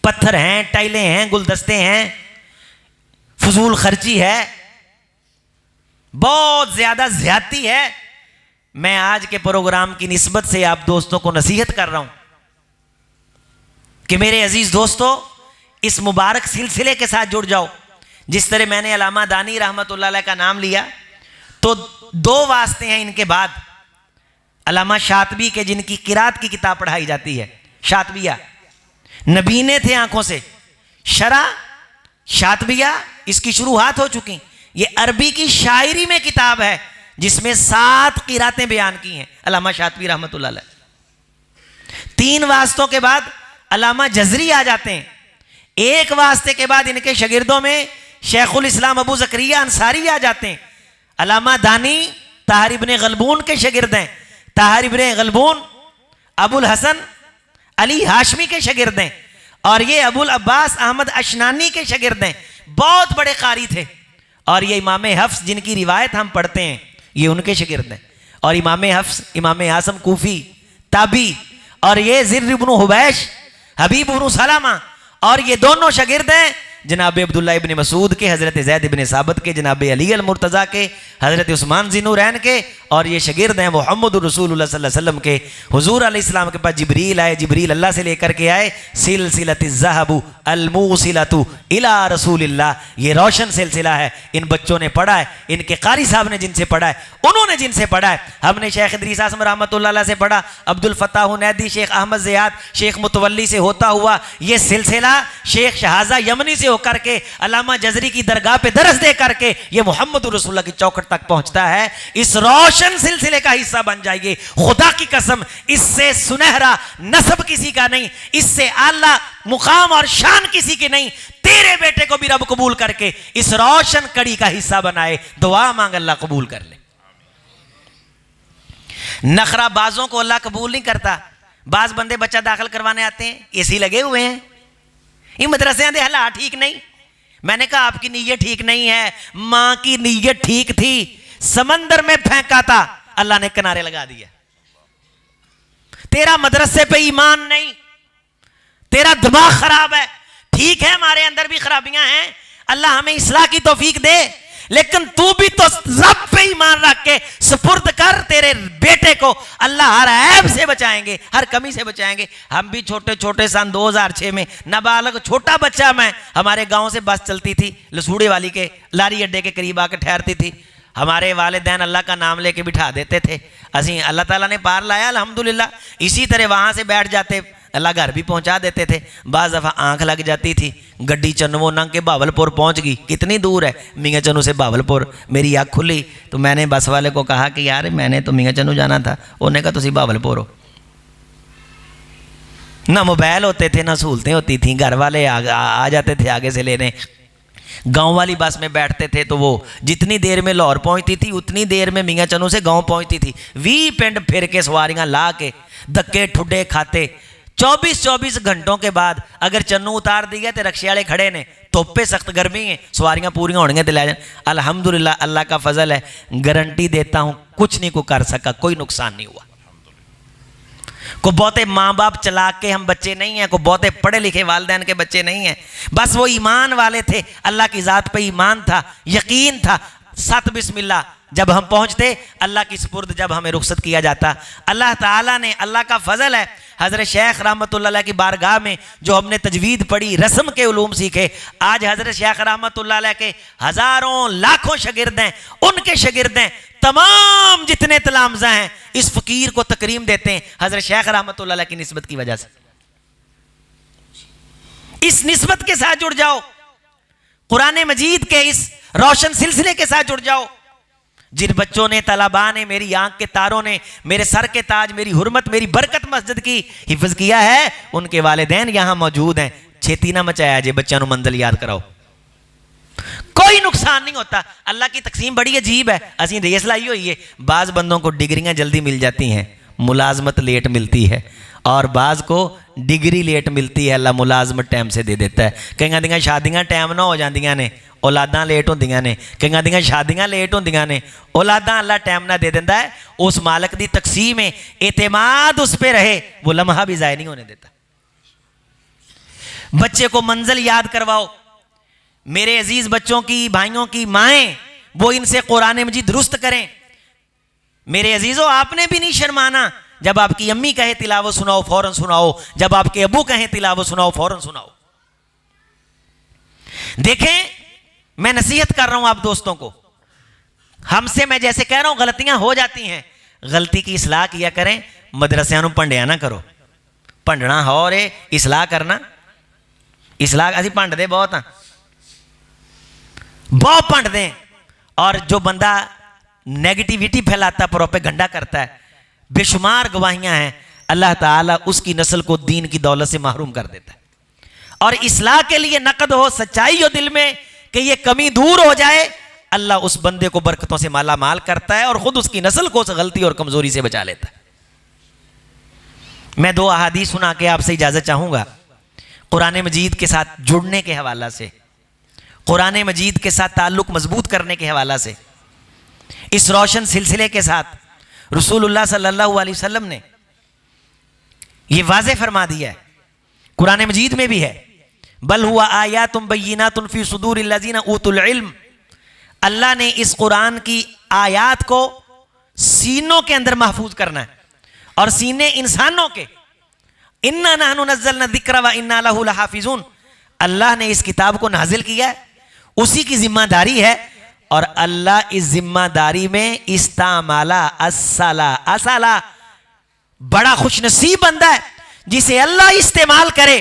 पत्थर हैं, टाइलें हैं, गुलदस्ते हैं, फजूल खर्ची है, बहुत ज्यादा ज्यादती है। मैं आज के प्रोग्राम की निस्बत से आप दोस्तों को नसीहत कर रहा हूं कि मेरे अजीज दोस्तों, इस मुबारक सिलसिले के साथ जुड़ जाओ। जिस तरह मैंने अल्लामा दानी रहमतुल्लाह अलैह का नाम लिया, तो 2 वास्ते हैं इनके बाद। अल्लामा शातबी के, जिनकी किरात की किताब पढ़ाई जाती है, शातबिया, नबीने थे आंखों से। शरा शातबिया इसकी शुरुआत हो चुकी। ये अरबी की शायरी में किताब है जिसमें 7 किरातें बयान की हैं अल्लामा शातबी रहमतुल्लाह अलैह। 3 वास्तों के बाद अल्लामा जज़री आ जाते हैं। 1 वास्ते के बाद इनके शागिर्दों में शेखुल इस्लाम अबू ज़करिया अंसारी आ जाते हैं। अल्लामा दानी ताहिर इब्ने गलबून के शागिर्द हैं। ताहिर इब्ने गलबून अबुल हसन अली हाशमी के शागिर्द हैं और ये अबुल अब्बास अहमद अशनानी के शागिर्द हैं, बहुत बड़े कारी थे। और ये इमाम हफ्स जिनकी रिवायत हम पढ़ते हैं ये उनके शागिर्द हैं। और इमाम हफ्स इमाम आसम कूफी ताबी और ये ज़िर इब्न हुबैश हबीब इब्न सलामा और ये दोनों शागिर्द हैं जनाब अब्दुल्ला इब्न मसूद के, हज़रत ज़ैद इब्न साबित के, जनाब अली अल मुर्तज़ा के, हज़रत उस्मान ज़िन्नूरैन के। और ये शागिर्द हैं मुहम्मद रसूलुल्लाह सल्लल्लाहु अलैहि वसल्लम के। हुज़ूर अलैहिस्सलाम के पास जिब्रील आए, जिब्रील अल्लाह से लेकर के आए सिलसिलतिज़्ज़हबु अल-मूसिलतु इला रसूलिल्लाह, ये रोशन सिलसिला है। इन बच्चों ने पढ़ा है, इनके कारी साहब ने जिनसे पढ़ा है, उन्होंने जिनसे पढ़ा है। हमने शेख इदरीस आज़म रहमतुल्लाह अलैह से पढ़ा, अब्दुल फत्ताह हुनैदी, शेख अहमद ज़ियाद, शेख मुतवल्ली से होता हुआ ये सिलसिला शेख शहाजा यमनी से होकर के अल्लामा जज़री की दरगाह पे दरस दे करके ये मोहम्मद रसूलुल्लाह की चौखट तक पहुंचता है। इस रोशन सिलसिले का हिस्सा बन जाइए। खुदा की कसम, इससे सुनहरा नस्ब किसी का नहीं, इससे आला मुकाम और शान किसी की नहीं। तेरे बेटे को भी रब कबूल करके इस रोशन कड़ी का हिस्सा बनाए। दुआ मांग, अल्लाह कबूल कर ले। नखरा बाजों को अल्लाह कबूल नहीं करता। बाज बंदे बच्चा दाखिल करवाने आते हैं, एसी लगे हुए हैं, ये मदरसे दे हालात ठीक नहीं। मैंने कहा आपकी नीयत ठीक नहीं है, मां की नीयत ठीक थी, समंदर में फेंका था, अल्लाह ने किनारे लगा दिया। तेरा मदरसे पे ईमान नहीं, तेरा दिमाग खराब है। ठीक है हमारे अंदर भी खराबियां हैं, अल्लाह हमें इस्लाह की तौफीक दे, लेकिन तू भी तो रब पे ईमान रख के सुपुर्द कर। तेरे बेटे को अल्लाह हर ऐब से बचाएंगे, हर कमी से बचाएंगे। हम भी छोटे छोटे सन 2006 में नाबालग छोटा बच्चा मैं, हमारे गांव से बस चलती थी लसूड़े वाली के लारी अड्डे के करीब आके ठहरती थी। हमारे वालिदैन अल्लाह का नाम लेके बिठा देते थे, असी अल्लाह ताला ने पार लाया अल्हम्दुलिल्लाह। इसी तरह वहाँ से बैठ जाते, अल्लाह घर भी पहुँचा देते थे। बाज़ दफ़ा आँख लग जाती थी, गड्डी चन्नवो नंग के बावलपुर पहुँच गई। कितनी दूर है मियाँ चन्नू से बावलपुर? मेरी आँख खुली तो मैंने बस वाले को कहा कि यार मैंने तो मियाँ चन्नू जाना था। उन्होंने कहा तुसी बावलपुर हो। ना मोबाइल होते थे, ना सहूलतें होती थी, घर वाले आ जाते थे आगे से लेने। गांव वाली बस में बैठते थे तो वो जितनी देर में लाहौर पहुंचती थी उतनी देर में मियाँ चन्नू से गांव पहुंचती थी। 20 पिंड फिर के सवारियां ला के धक्के ठुड्डे खाते। 24 घंटों के बाद अगर चन्नू उतार दिया तो रक्शे वाले खड़े ने, धुप्पे सख्त गर्मी है, सवारियां पूरी होनी तो ले जाए। अल्हम्दुलिल्लाह अल्लाह का फजल है, गारंटी देता हूँ कुछ नहीं को कर सका, कोई नुकसान नहीं हुआ। को बहुते माँ बाप चला के हम बच्चे नहीं हैं, को बहुते पढ़े लिखे वालिदैन के बच्चे नहीं हैं। बस वो ईमान वाले थे, अल्लाह की ज़ात पे ईमान था, यकीन था। सत बिस्मिल्लाह जब हम पहुँचते, अल्लाह की सुपुर्द जब हमें रुखसत किया जाता, अल्लाह ताला ने, अल्लाह का फजल है, हज़रत शेख रहमतुल्लाह अलैह की बारगाह में जो हमने तजवीद पढ़ी, रस्म के उलूम सीखे, आज हज़रत शेख रहमतुल्लाह अलैह के हज़ारों लाखों शागिर्द हैं, उनके शागिर्द हैं, तमाम जितने तलामज़ा हैं इस फ़कीर को तकरीम देते हैं हज़रत शेख रहमतुल्लाह अलैह की निस्बत की वजह से। इस निस्बत के साथ जुड़ जाओ, कुरान मजीद के इस रोशन सिलसिले के साथ जुड़ जाओ। जिन बच्चों ने, तलबा ने, मेरी आंख के तारों ने, मेरे सर के ताज, मेरी हुर्मत, मेरी बरकत मस्जिद की हिफ्ज किया है, उनके वालिदैन यहां मौजूद हैं। छेती ना मचाया जे, बच्चों को मंजिल याद कराओ, कोई नुकसान नहीं होता। अल्लाह की तकसीम बड़ी अजीब है, असी रेस लाई हुई है। बाज़ बंदों को डिग्रियां जल्दी मिल जाती हैं, मुलाजमत लेट मिलती है, और बाज़ को डिग्री लेट मिलती है, अल्लाह मुलाजमत टाइम से दे देता है। कईयां दियां शादियां टाइम ना हो जांदियां ने, औलादां लेट होंदियां ने, कईयां दियां शादियां लेट होंदियां ने, औलादां अल्लाह टाइम ना दे देता है। उस मालिक दी तकसीम है, एतमाद उस पर रहे, वो लम्हा भी ज़ाया नहीं होने देता। बच्चे को मंजिल याद करवाओ। मेरे अजीज बच्चों की, भाइयों की माएँ, वो इनसे कुरान मजीद दुरुस्त करें। मेरे अजीजों, आपने भी नहीं शर्माना। जब आपकी अम्मी कहे तिलावत सुनाओ फौरन सुनाओ, जब आपके अबू कहें तिलावत सुनाओ फौरन सुनाओ। देखें, मैं नसीहत कर रहा हूं आप दोस्तों को, हमसे मैं जैसे कह रहा हूं गलतियां हो जाती हैं, गलती की इस्लाह किया करें। मदरसियां नूं भंडिया ना करो, भंडना हो रे, इस्लाह करना। इस्लाह असीं भंडदे बहुत हाँ, बहुत भंडते हैं। और जो बंदा नेगेटिविटी फैलाता, प्रोपे गंडा करता है, बेशुमार गवाहियां हैं, अल्लाह ताला उसकी नस्ल को दीन की दौलत से महरूम कर देता है। और इस्लाह के लिए नकद हो, सच्चाई हो दिल में कि ये कमी दूर हो जाए, अल्लाह उस बंदे को बरकतों से माला माल करता है और खुद उसकी नस्ल को उस गलती और कमजोरी से बचा लेता है। मैं 2 अहादीस सुना के आपसे इजाज़त चाहूँगा कुरान मजीद के साथ जुड़ने के हवाला से, कुरान मजीद के साथ ताल्लुक़ मजबूत करने के हवाला से। इस रोशन सिलसिले के साथ रसूलुल्लाह सल्लल्लाहु अलैहि वसल्लम ने ये वाज़े फरमा दिया है, कुरान मजीद में भी है, बल हुआ आयातुम बय्यिनातुन फी सुदूरिल लज़ीना ऊतुल इल्म। अल्लाह ने इस कुरान की आयात को सीनों के अंदर महफूज करना है, और सीने इंसानों के। इन्ना नहनु नज़्ज़लना ज़िक्रा व इन्ना लहू लहाफ़िज़ून। अल्लाह ने इस किताब को नाजिल किया है, उसी की जिम्मेदारी है, और अल्लाह इस जिम्मेदारी में इस्तामाला असला बड़ा खुशनसीब बंदा है जिसे अल्लाह इस्तेमाल करे।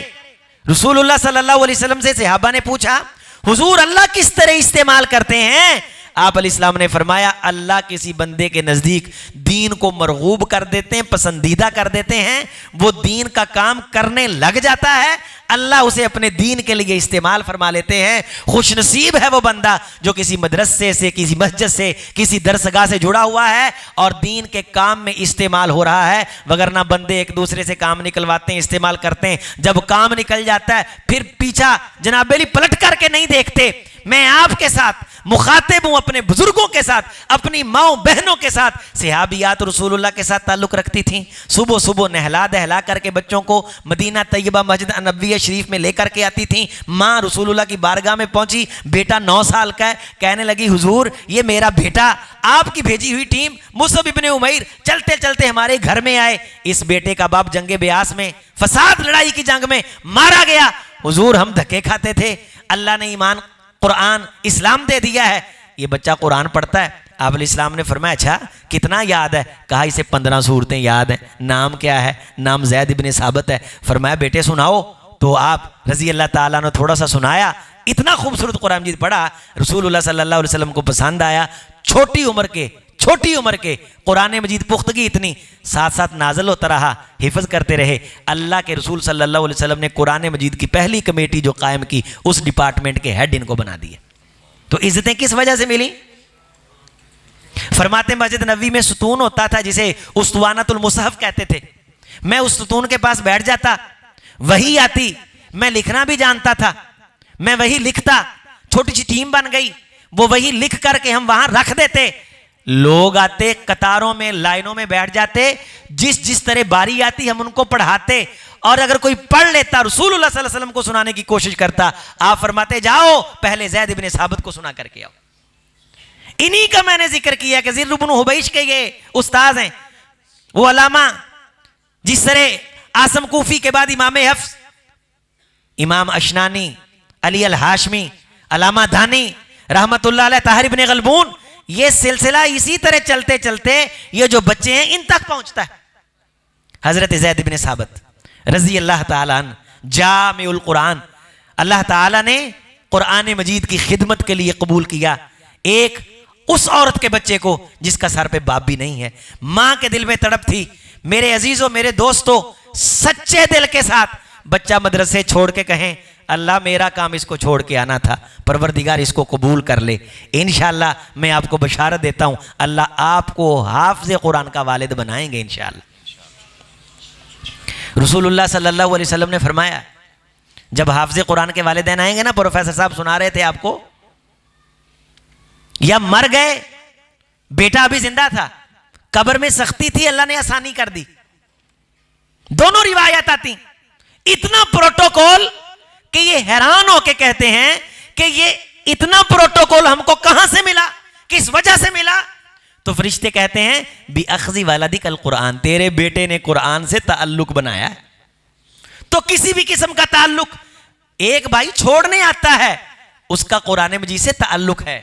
रसूलुल्लाह सल्लल्लाहु अलैहि वसल्लम से सहाबा ने पूछा, हुजूर अल्लाह किस तरह इस्तेमाल करते हैं? आप अलैहिस्सलाम ने फरमाया, अल्लाह किसी बंदे के नज़दीक दीन को मरगूब कर देते हैं, पसंदीदा कर देते हैं, वो दीन का काम करने लग जाता है, अल्लाह उसे अपने दीन के लिए इस्तेमाल फरमा लेते हैं। खुशनसीब है वो बंदा जो किसी मदरसे से, किसी मस्जिद से, किसी दरसगाह से जुड़ा हुआ है और दीन के काम में इस्तेमाल हो रहा है। वगरना बंदे एक दूसरे से काम निकलवाते हैं, इस्तेमाल करते हैं, जब काम निकल जाता है फिर पीछा जनाबेली पलट करके नहीं देखते। मैं आपके साथ मुखातिब हूं, अपने बुजुर्गों के साथ, अपनी माओ बहनों के साथ। सहाबियात रसूलुल्लाह के साथ ताल्लुक़ रखती थीं, सुबह सुबह नहला दहला करके बच्चों को मदीना तैयबा मस्जिद नबविया शरीफ में लेकर के आती थीं। माँ रसूलुल्लाह की बारगाह में पहुंची, बेटा 9 साल का है, कहने लगी हुजूर ये मेरा बेटा आपकी भेजी हुई टीम मुसअब इब्ने उमैर चलते चलते हमारे घर में आए। इस बेटे का बाप जंगे ब्यास में, फसाद लड़ाई की जंग में मारा गया। हुजूर हम धक्के खाते थे, अल्लाह ने ईमान कुरान इस्लाम दे दिया है, ये बच्चा कुरान पढ़ता है। आप इस्लाम ने फरमाया अच्छा कितना याद है? कहा इसे 15 सूरतें याद हैं। नाम क्या है? नाम ज़ैद इब्ने साबित है। फरमाया बेटे सुनाओ, तो आप रज़ी अल्लाह ताला ने थोड़ा सा सुनाया। इतना खूबसूरत कुरान मजीद पढ़ा, रसूलुल्लाह सल्लल्लाहु अलैहि वसल्लम को पसंद आया। छोटी उम्र के कुरान मजीद पुख्तगी इतनी, साथ साथ नाजल होता रहा, हिफ्ज़ करते रहे। अल्लाह के रसूल सल्लल्लाहु अलैहि वसल्लम ने कुरान मजीद की पहली कमेटी जो कायम की, उस डिपार्टमेंट के हेड इनको बना दिए। तो इज्जतें किस वजह से मिली? फरमाते मस्जिद नबवी में सुतून होता था जिसे उस्तवानतुल मुसहफ कहते थे। मैं उस सुतून के पास बैठ जाता, वही आती, मैं लिखना भी जानता था, मैं वही लिखता। छोटी सी टीम बन गई, वो वही लिख करके हम वहां रख देते। लोग आते, कतारों में लाइनों में बैठ जाते, जिस तरह बारी आती हम उनको पढ़ाते। और अगर कोई पढ़ लेता, रसूलुल्लाह सल्लल्लाहु अलैहि वसल्लम को सुनाने की कोशिश करता, आप फरमाते जाओ पहले ज़ैद इब्ने साबित को सुना करके आओ। इन्हीं का मैंने जिक्र किया कि ज़िर इब्न हुबैश के ये उस्ताद हैं, वो अलामा। जिस तरह आसम कूफी के बाद इमाम हफ्स, इमाम अशनानी, अली अल हाशमी, अलामा धानी रहमतुल्लाह अलैह, ताहिर इब्ने गलबून, ये सिलसिला इसी तरह चलते चलते ये जो बच्चे हैं इन तक पहुंचता है। हजरत ज़ैद इब्ने साबित रज़ी अल्लाह ताला अन्हु जामिउल कुरान, अल्लाह ताला ने कुरान मजीद की खिदमत के लिए कबूल किया। एक उस औरत के बच्चे को जिसका सर पे बाप भी नहीं है, मां के दिल में तड़प थी। मेरे अजीजों, मेरे दोस्तों, सच्चे दिल के साथ बच्चा मदरसे छोड़ के कहें अल्लाह मेरा काम इसको छोड़ के आना था, परवरदिगार इसको कबूल कर ले। इंशाअल्लाह मैं आपको बशारत देता हूं, अल्लाह आपको हाफ़िज़ कुरान का वालिद बनाएंगे इंशाअल्लाह। रसूलुल्लाह सल्लल्लाहु अलैहि वसल्लम ने फरमाया, जब हाफ़िज़ कुरान के वालिदैन आएंगे ना, प्रोफेसर साहब सुना रहे थे आपको, या मर गए, बेटा अभी जिंदा था, कब्र में सख्ती थी, अल्लाह ने आसानी कर दी। दोनों रिवायत आती। इतना प्रोटोकॉल कि ये हैरान होके कहते हैं कि ये इतना प्रोटोकॉल हमको कहां से मिला, किस वजह से मिला? तो फरिश्ते कहते हैं बी अख्ज़ी वालदिक अल कुरान, तेरे बेटे ने कुरान से ताल्लुक बनाया है। तो किसी भी किस्म का ताल्लुक एक भाई छोड़ने आता है, उसका कुरान मजीद से ताल्लुक है।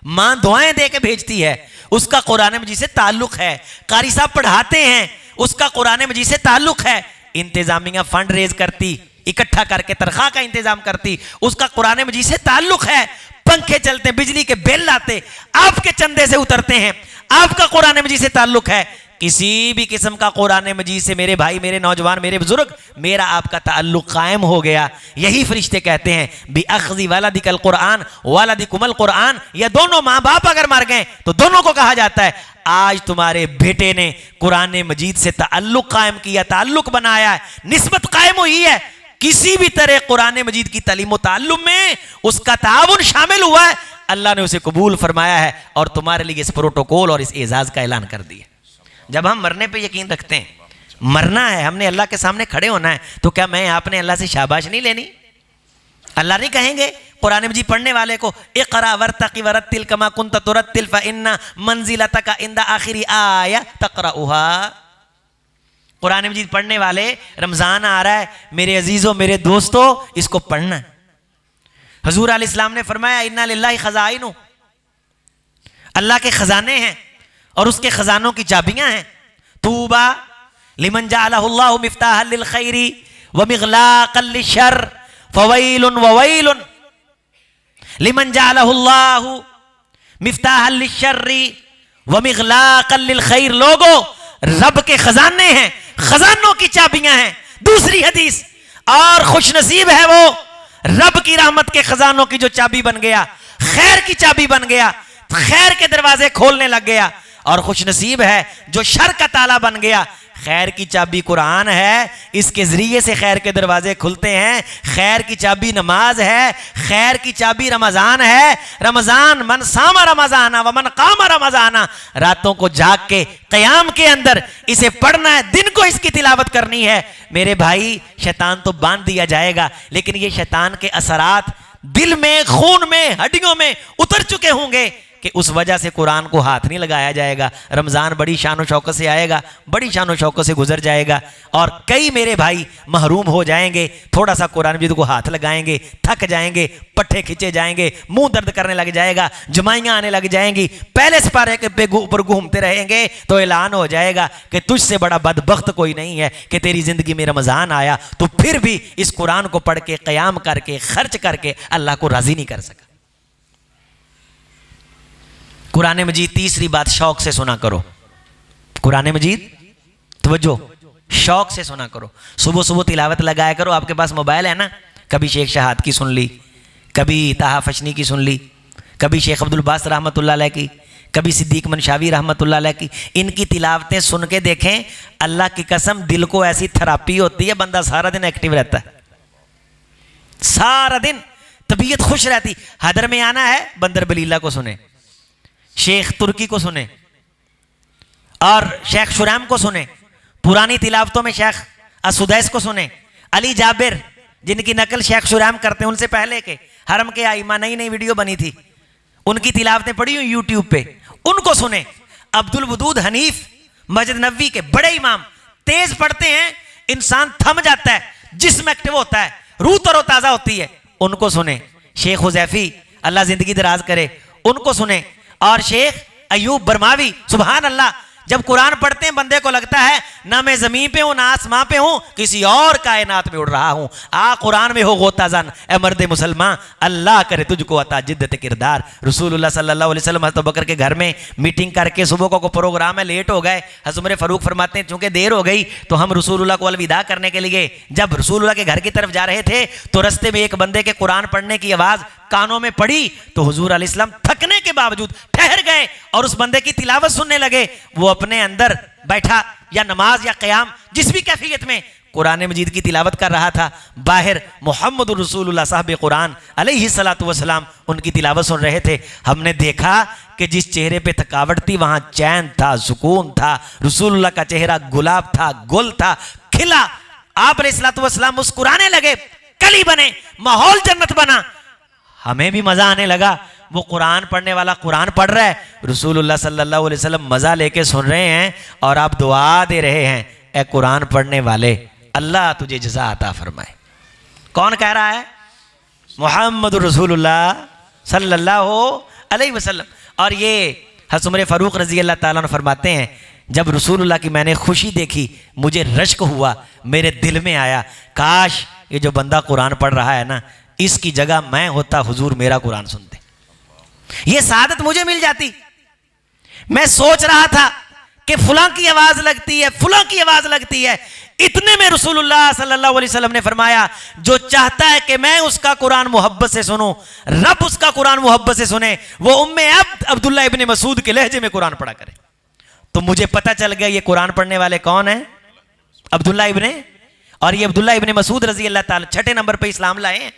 मां दुआएं दे के भेजती है, उसका कुरान मजीद से ताल्लुक है। कारी साहब पढ़ाते हैं, उसका कुरान मजीद से ताल्लुक है। इंतजामिया फंड रेज करती, इकट्ठा करके तनख्वाह का इंतजाम करती, उसका कुरान मजीद से ताल्लुक है। पंखे चलते, बिजली के बिल आते, आपके चंदे से उतरते हैं, आपका कुरान मजीद से ताल्लुक है। किसी भी किस्म का कुरान मजीद से मेरे भाई, मेरे नौजवान, मेरे बुजुर्ग, मेरा आपका ताल्लुक कायम हो गया, यही फरिश्ते कहते हैं बि अख्ज़ी वलदिकल कुरान वलदिकुमुल कुरान, ये दोनों माँ बाप अगर मर गए तो दोनों को कहा जाता है आज तुम्हारे बेटे ने कुरान मजीद से ताल्लुक कायम किया, ताल्लुक बनाया है, निस्बत कायम हुई है। किसी भी तरह कुरान मजीद की तालीम व ताल्लुम में उसका ताउन शामिल हुआ है, अल्लाह ने उसे कबूल फरमाया है और तुम्हारे लिए इस प्रोटोकॉल और इस एजाज का ऐलान कर दिया। जब हम मरने पे यकीन रखते हैं, मरना है, हमने अल्लाह के सामने खड़े होना है, तो क्या मैं आपने अल्लाह से शाबाश नहीं लेनी? अल्लाह नहीं कहेंगे कुरान मजीद पढ़ने वाले को इक़रा वर्तक़ि वरत्तिल कमा कुन्त तुरत्तिल फ़इन्ना मंज़िलतका इंदा आखिरी आया तक़रउहा। कुरान मजीद पढ़ने वाले, रमज़ान आ रहा है मेरे अजीज़ों, मेरे दोस्तों, इसको पढ़ना है। हुज़ूर अलैहिस्सलाम ने फरमाया इन्ना लिल्लाहि ख़ज़ाइनु, अल्लाह के ख़जाने हैं और उसके ख़जानों की चाबियां हैं। तूबा लिमन जअलहुल्लाहु मिफ्ताहल लिल खैरि व मिग़लाक़ल लिश्शर फ़वैलुन व वैलुन लिमन जअलहुल्लाहु मिफ्ताहल लिश्शर्रि व मिग़लाक़ल लिल खैर। लोगों, रब के खजाने हैं, खजानों की चाबियां हैं। दूसरी हदीस, और खुशनसीब है वो रब की रहमत के खजानों की जो चाबी बन गया, खैर की चाबी बन गया, खैर के दरवाजे खोलने लग गया, और खुशनसीब है जो शर का ताला बन गया। खैर की चाबी कुरान है, इसके जरिए से खैर के दरवाजे खुलते हैं। खैर की चाबी नमाज है, खैर की चाबी रमजान है। रमजान मन सामा रमजाना व मन कामा रमजाना, रातों को जाग के क़याम के अंदर इसे पढ़ना है, दिन को इसकी तिलावत करनी है। मेरे भाई, शैतान तो बांध दिया जाएगा, लेकिन ये शैतान के असरात दिल में, खून में, हड्डियों में उतर चुके होंगे कि उस वजह से कुरान को हाथ नहीं लगाया जाएगा। रमज़ान बड़ी शान शौकत से आएगा, बड़ी शान शौकत से गुजर जाएगा, और कई मेरे भाई महरूम हो जाएंगे। थोड़ा सा कुरान मजीद को हाथ लगाएंगे, थक जाएंगे, पट्टे खींचे जाएंगे, मुंह दर्द करने लग जाएगा, जमाइयाँ आने लग जाएंगी, पहले सिपारे के ऊपर घूमते रहेंगे तो ऐलान हो जाएगा कि तुझसे बड़ा बदबख्त कोई नहीं है कि तेरी जिंदगी में रमज़ान आया तो फिर भी इस कुरान को पढ़ के, क़याम करके, खर्च करके अल्लाह को राज़ी नहीं कर सका। कुरान मजीद, तीसरी बात, शौक से सुना करो। कुरान मजीद तवज्जो, शौक से सुना करो। सुबह सुबह तिलावत लगाया करो। आपके पास मोबाइल है ना, कभी शेख शहाद की सुन ली, कभी ताहा फशनी की सुन ली, कभी शेख अब्दुल बास रहमतुल्लाह अलैह की, कभी सिद्दीक मनशावी रहमतुल्लाह अलैह की। इनकी तिलावतें सुन के देखें, अल्लाह की कसम दिल को ऐसी थेरेपी होती है, बंदा सारा दिन एक्टिव रहता है, सारा दिन तबीयत खुश रहती। हैदर में आना है, बंदर बलीला को सुने, शेख तुर्की को सुने और शेख शुरैम को सुने, पुरानी तिलावतों में शेख असुदैस को सुने, अली जाबिर जिनकी नकल शेख शुरैम करते हैं, उनसे पहले के हरम के आइमा, नई नई वीडियो बनी थी, उनकी तिलावतें पड़ी हुई यूट्यूब पे, उनको सुने। अब्दुल वदूद हनीफ मस्जिद नबवी के बड़े इमाम, तेज पढ़ते हैं, इंसान थम जाता है, जिस्म एक्टिव होता है, रूह तरोताजा होती है, उनको सुने। शेख हुज़ैफी अल्लाह जिंदगी दराज करे, उनको सुने। और शेख अयूब बरमावी, सुभान अल्लाह, जब कुरान पढ़ते हैं बंदे को लगता है ना मैं जमीन पे हूं ना आसमां पे हूं, किसी और कायनात में उड़ रहा हूं। आ कुरान में हो गोता जन, ए मर्द मुसलमान, अल्लाह करे तुझको अता जिद्दत किरदार। रसूलुल्लाह सल्लल्लाहु अलैहि वसल्लम हज़रत अबू बकर के घर में मीटिंग करके, सुबह को प्रोग्राम है, लेट हो गए। हज़रत उमर फारूक फरमाते हैं चूंकि देर हो गई तो हम रसूलुल्लाह को अलविदा करने के लिए जब रसूलुल्लाह के घर की तरफ जा रहे थे तो रस्ते में एक बंदे के कुरान पढ़ने की आवाज़ कानों में पड़ी, तो हुजूर अलैहिस्सलाम थकने के बावजूद ठहर गए और उस बंदे की तिलावत सुनने लगे। वो अपने अंदर बैठा या नमाज या क़याम, जिस भी कैफियत में कुरान मजीद की तिलावत कर रहा था, बाहर मोहम्मद रसूलुल्लाह साहब कुरान अलैहिस्सलातु वस्सलाम उनकी तिलावत सुन रहे थे। हमने देखा कि जिस चेहरे पे थकावट थी वहां चैन था, सुकून था। रसूलुल्लाह का चेहरा गुलाब था, गुल था, खिला। आप अलैहिस्सलातु वस्सलाम मुस्कुराने लगे, कली बने, माहौल जन्नत बना। हमें भी मजा आने लगा। वो कुरान पढ़ने वाला कुरान पढ़ रहा है, रसूलुल्लाह सल्लल्लाहु अलैहि वसल्लम मजा लेके सुन रहे हैं और आप दुआ दे रहे हैं, ए कुरान पढ़ने वाले, अल्लाह तुझे जज़ा अता फरमाए। कौन कह रहा है? मोहम्मद रसूलुल्लाह सल्लल्लाहु अलैहि वसल्लम। और ये हज़रत उमर फारूक रज़ी अल्लाह ताला अन्हु फरमाते हैं, जब रसूलुल्लाह की मैंने खुशी देखी, मुझे रश्क हुआ, मेरे दिल में आया, काश ये जो बंदा कुरान पढ़ रहा है ना, इसकी जगह मैं होता, हुजूर मेरा कुरान सुनते, ये सादत मुझे मिल जाती। मैं सोच रहा था कि फुलां की आवाज लगती है, फुलां की आवाज लगती है। इतने में रसूलुल्लाह सल्लल्लाहु अलैहि वसल्लम ने फरमाया, जो चाहता है कि मैं उसका कुरान मोहब्बत से सुनूं, रब उसका कुरान मोहब्बत से सुने, वो उम्मे अब्द अब्दुल्लाह इब्ने मसूद के लहजे में कुरान पढ़ा करे। तो मुझे पता चल गया ये कुरान पढ़ने वाले कौन है, अब्दुल्लाह इब्ने, और ये अब्दुल्लाह इब्ने मसूद रजी अल्लाह ताला छठे नंबर पे इस्लाम लाए हैं।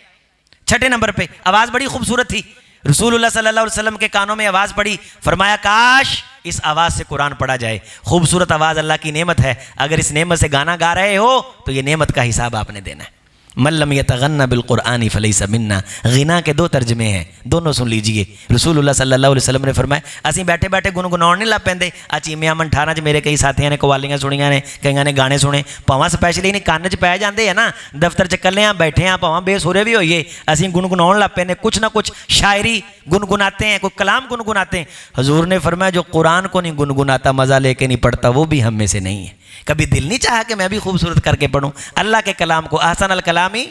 छठे नंबर पे आवाज बड़ी खूबसूरत थी। रसूलुल्लाह सल्लल्लाहु अलैहि वसल्लम के कानों में आवाज पड़ी, फरमाया काश इस आवाज से कुरान पढ़ा जाए। खूबसूरत आवाज अल्लाह की नेमत है, अगर इस नेमत से गाना गा रहे हो तो ये नेमत का हिसाब आपने देना है। मल्लम यतगन्ना बिल कुरानी फलैसा मिन्ना, गिना के दो तर्जमे हैं, दोनों सुन लीजिए। रसूलुल्लाह सल्लल्लाहु अलैहि वसल्लम ने फरमाया, असीं बैठे बैठे गुनगुनाउण नहीं लग पैंदे। चीमिया मन 18 च मेरे कई साथियों ने कवालियां सुनियां ने, कईयां ने गाने सुने, भावां स्पैशली ने कान च पै जाते हैं ना, दफ्तर च कल्ले आ बैठे हैं, भावां बेसुरे भी होइए, असीं गुनगुनाउण लग पैंदे, कुछ ना कुछ शायरी गुनगुनाते हैं, कोई कलाम गुनगुनाते हैं। हजूर ने फरमाया, जो कुरान को नहीं गुनगुनाता, मज़ा लेके नहीं पढ़ता, वो भी हम में से नहीं है। कभी दिल नहीं चाहा कि मैं भी खूबसूरत करके पढ़ूं अल्लाह के कलाम को। ahsan अल कलामी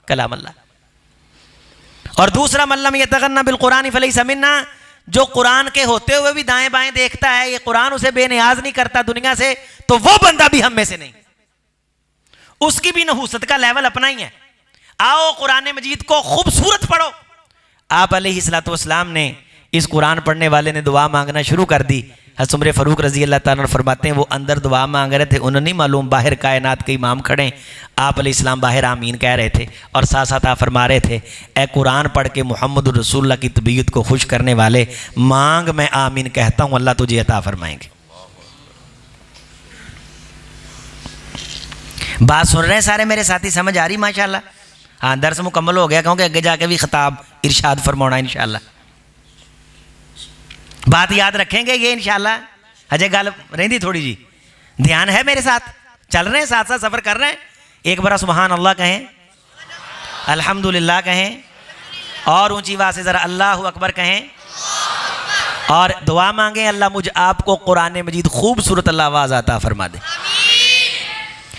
कलाम अल्लाह। और दूसरा, मल्लम यतगन्ना बिल कुरानी फलैसा मिन्ना, जो कुरान के होते हुए भी दाएं बाएं देखता है, ये कुरान उसे बेनियाज नहीं करता दुनिया से, तो वो बंदा भी हम में से नहीं। उसकी भी नहूसत का लेवल अपना ही है। आओ कुरान मजीद को खूबसूरत पढ़ो। आप अलैहिस्सलातु वस्सलाम ने, इस कुरान पढ़ने वाले ने दुआ मांगना शुरू कर दी। हज़रत उमर फ़ारूक रज़ी अल्लाह ताला अन्हु फरमाते हैं, वो अंदर दुआ मांग रहे थे, उन्हें नहीं मालूम बाहर कायनात के इमाम खड़े, आप अलैहिस्सलाम बाहर आमीन कह रहे थे, और साथ साथ आप फरमा रहे थे, ए कुरान पढ़ के मोहम्मद रसूलुल्लाह की तबीयत को खुश करने वाले, मांग मैं आमीन कहता हूँ, अल्लाह तुझे अता फरमाएंगे। बात सुन रहे हैं सारे मेरे साथी, समझ आ रही माशाल्लाह? हाँ, दर्स मुकम्मल हो गया, क्योंकि आगे जाके भी खिताब इरशाद फरमाना इंशाल्लाह। बात याद रखेंगे ये इंशाल्लाह। अजय गल रही थोड़ी जी, ध्यान है मेरे साथ, चल रहे हैं, साथ साथ सफ़र कर रहे हैं। एक बार सुबहान अल्लाह कहें, अल्हम्दुलिल्लाह कहें, और ऊंची आवाज़ से ज़रा अल्लाहु अकबर कहें, और दुआ मांगें, अल्लाह मुझ आपको कुरान मजीद खूबसूरत अल्लाह आवाज़ आता फरमा दे।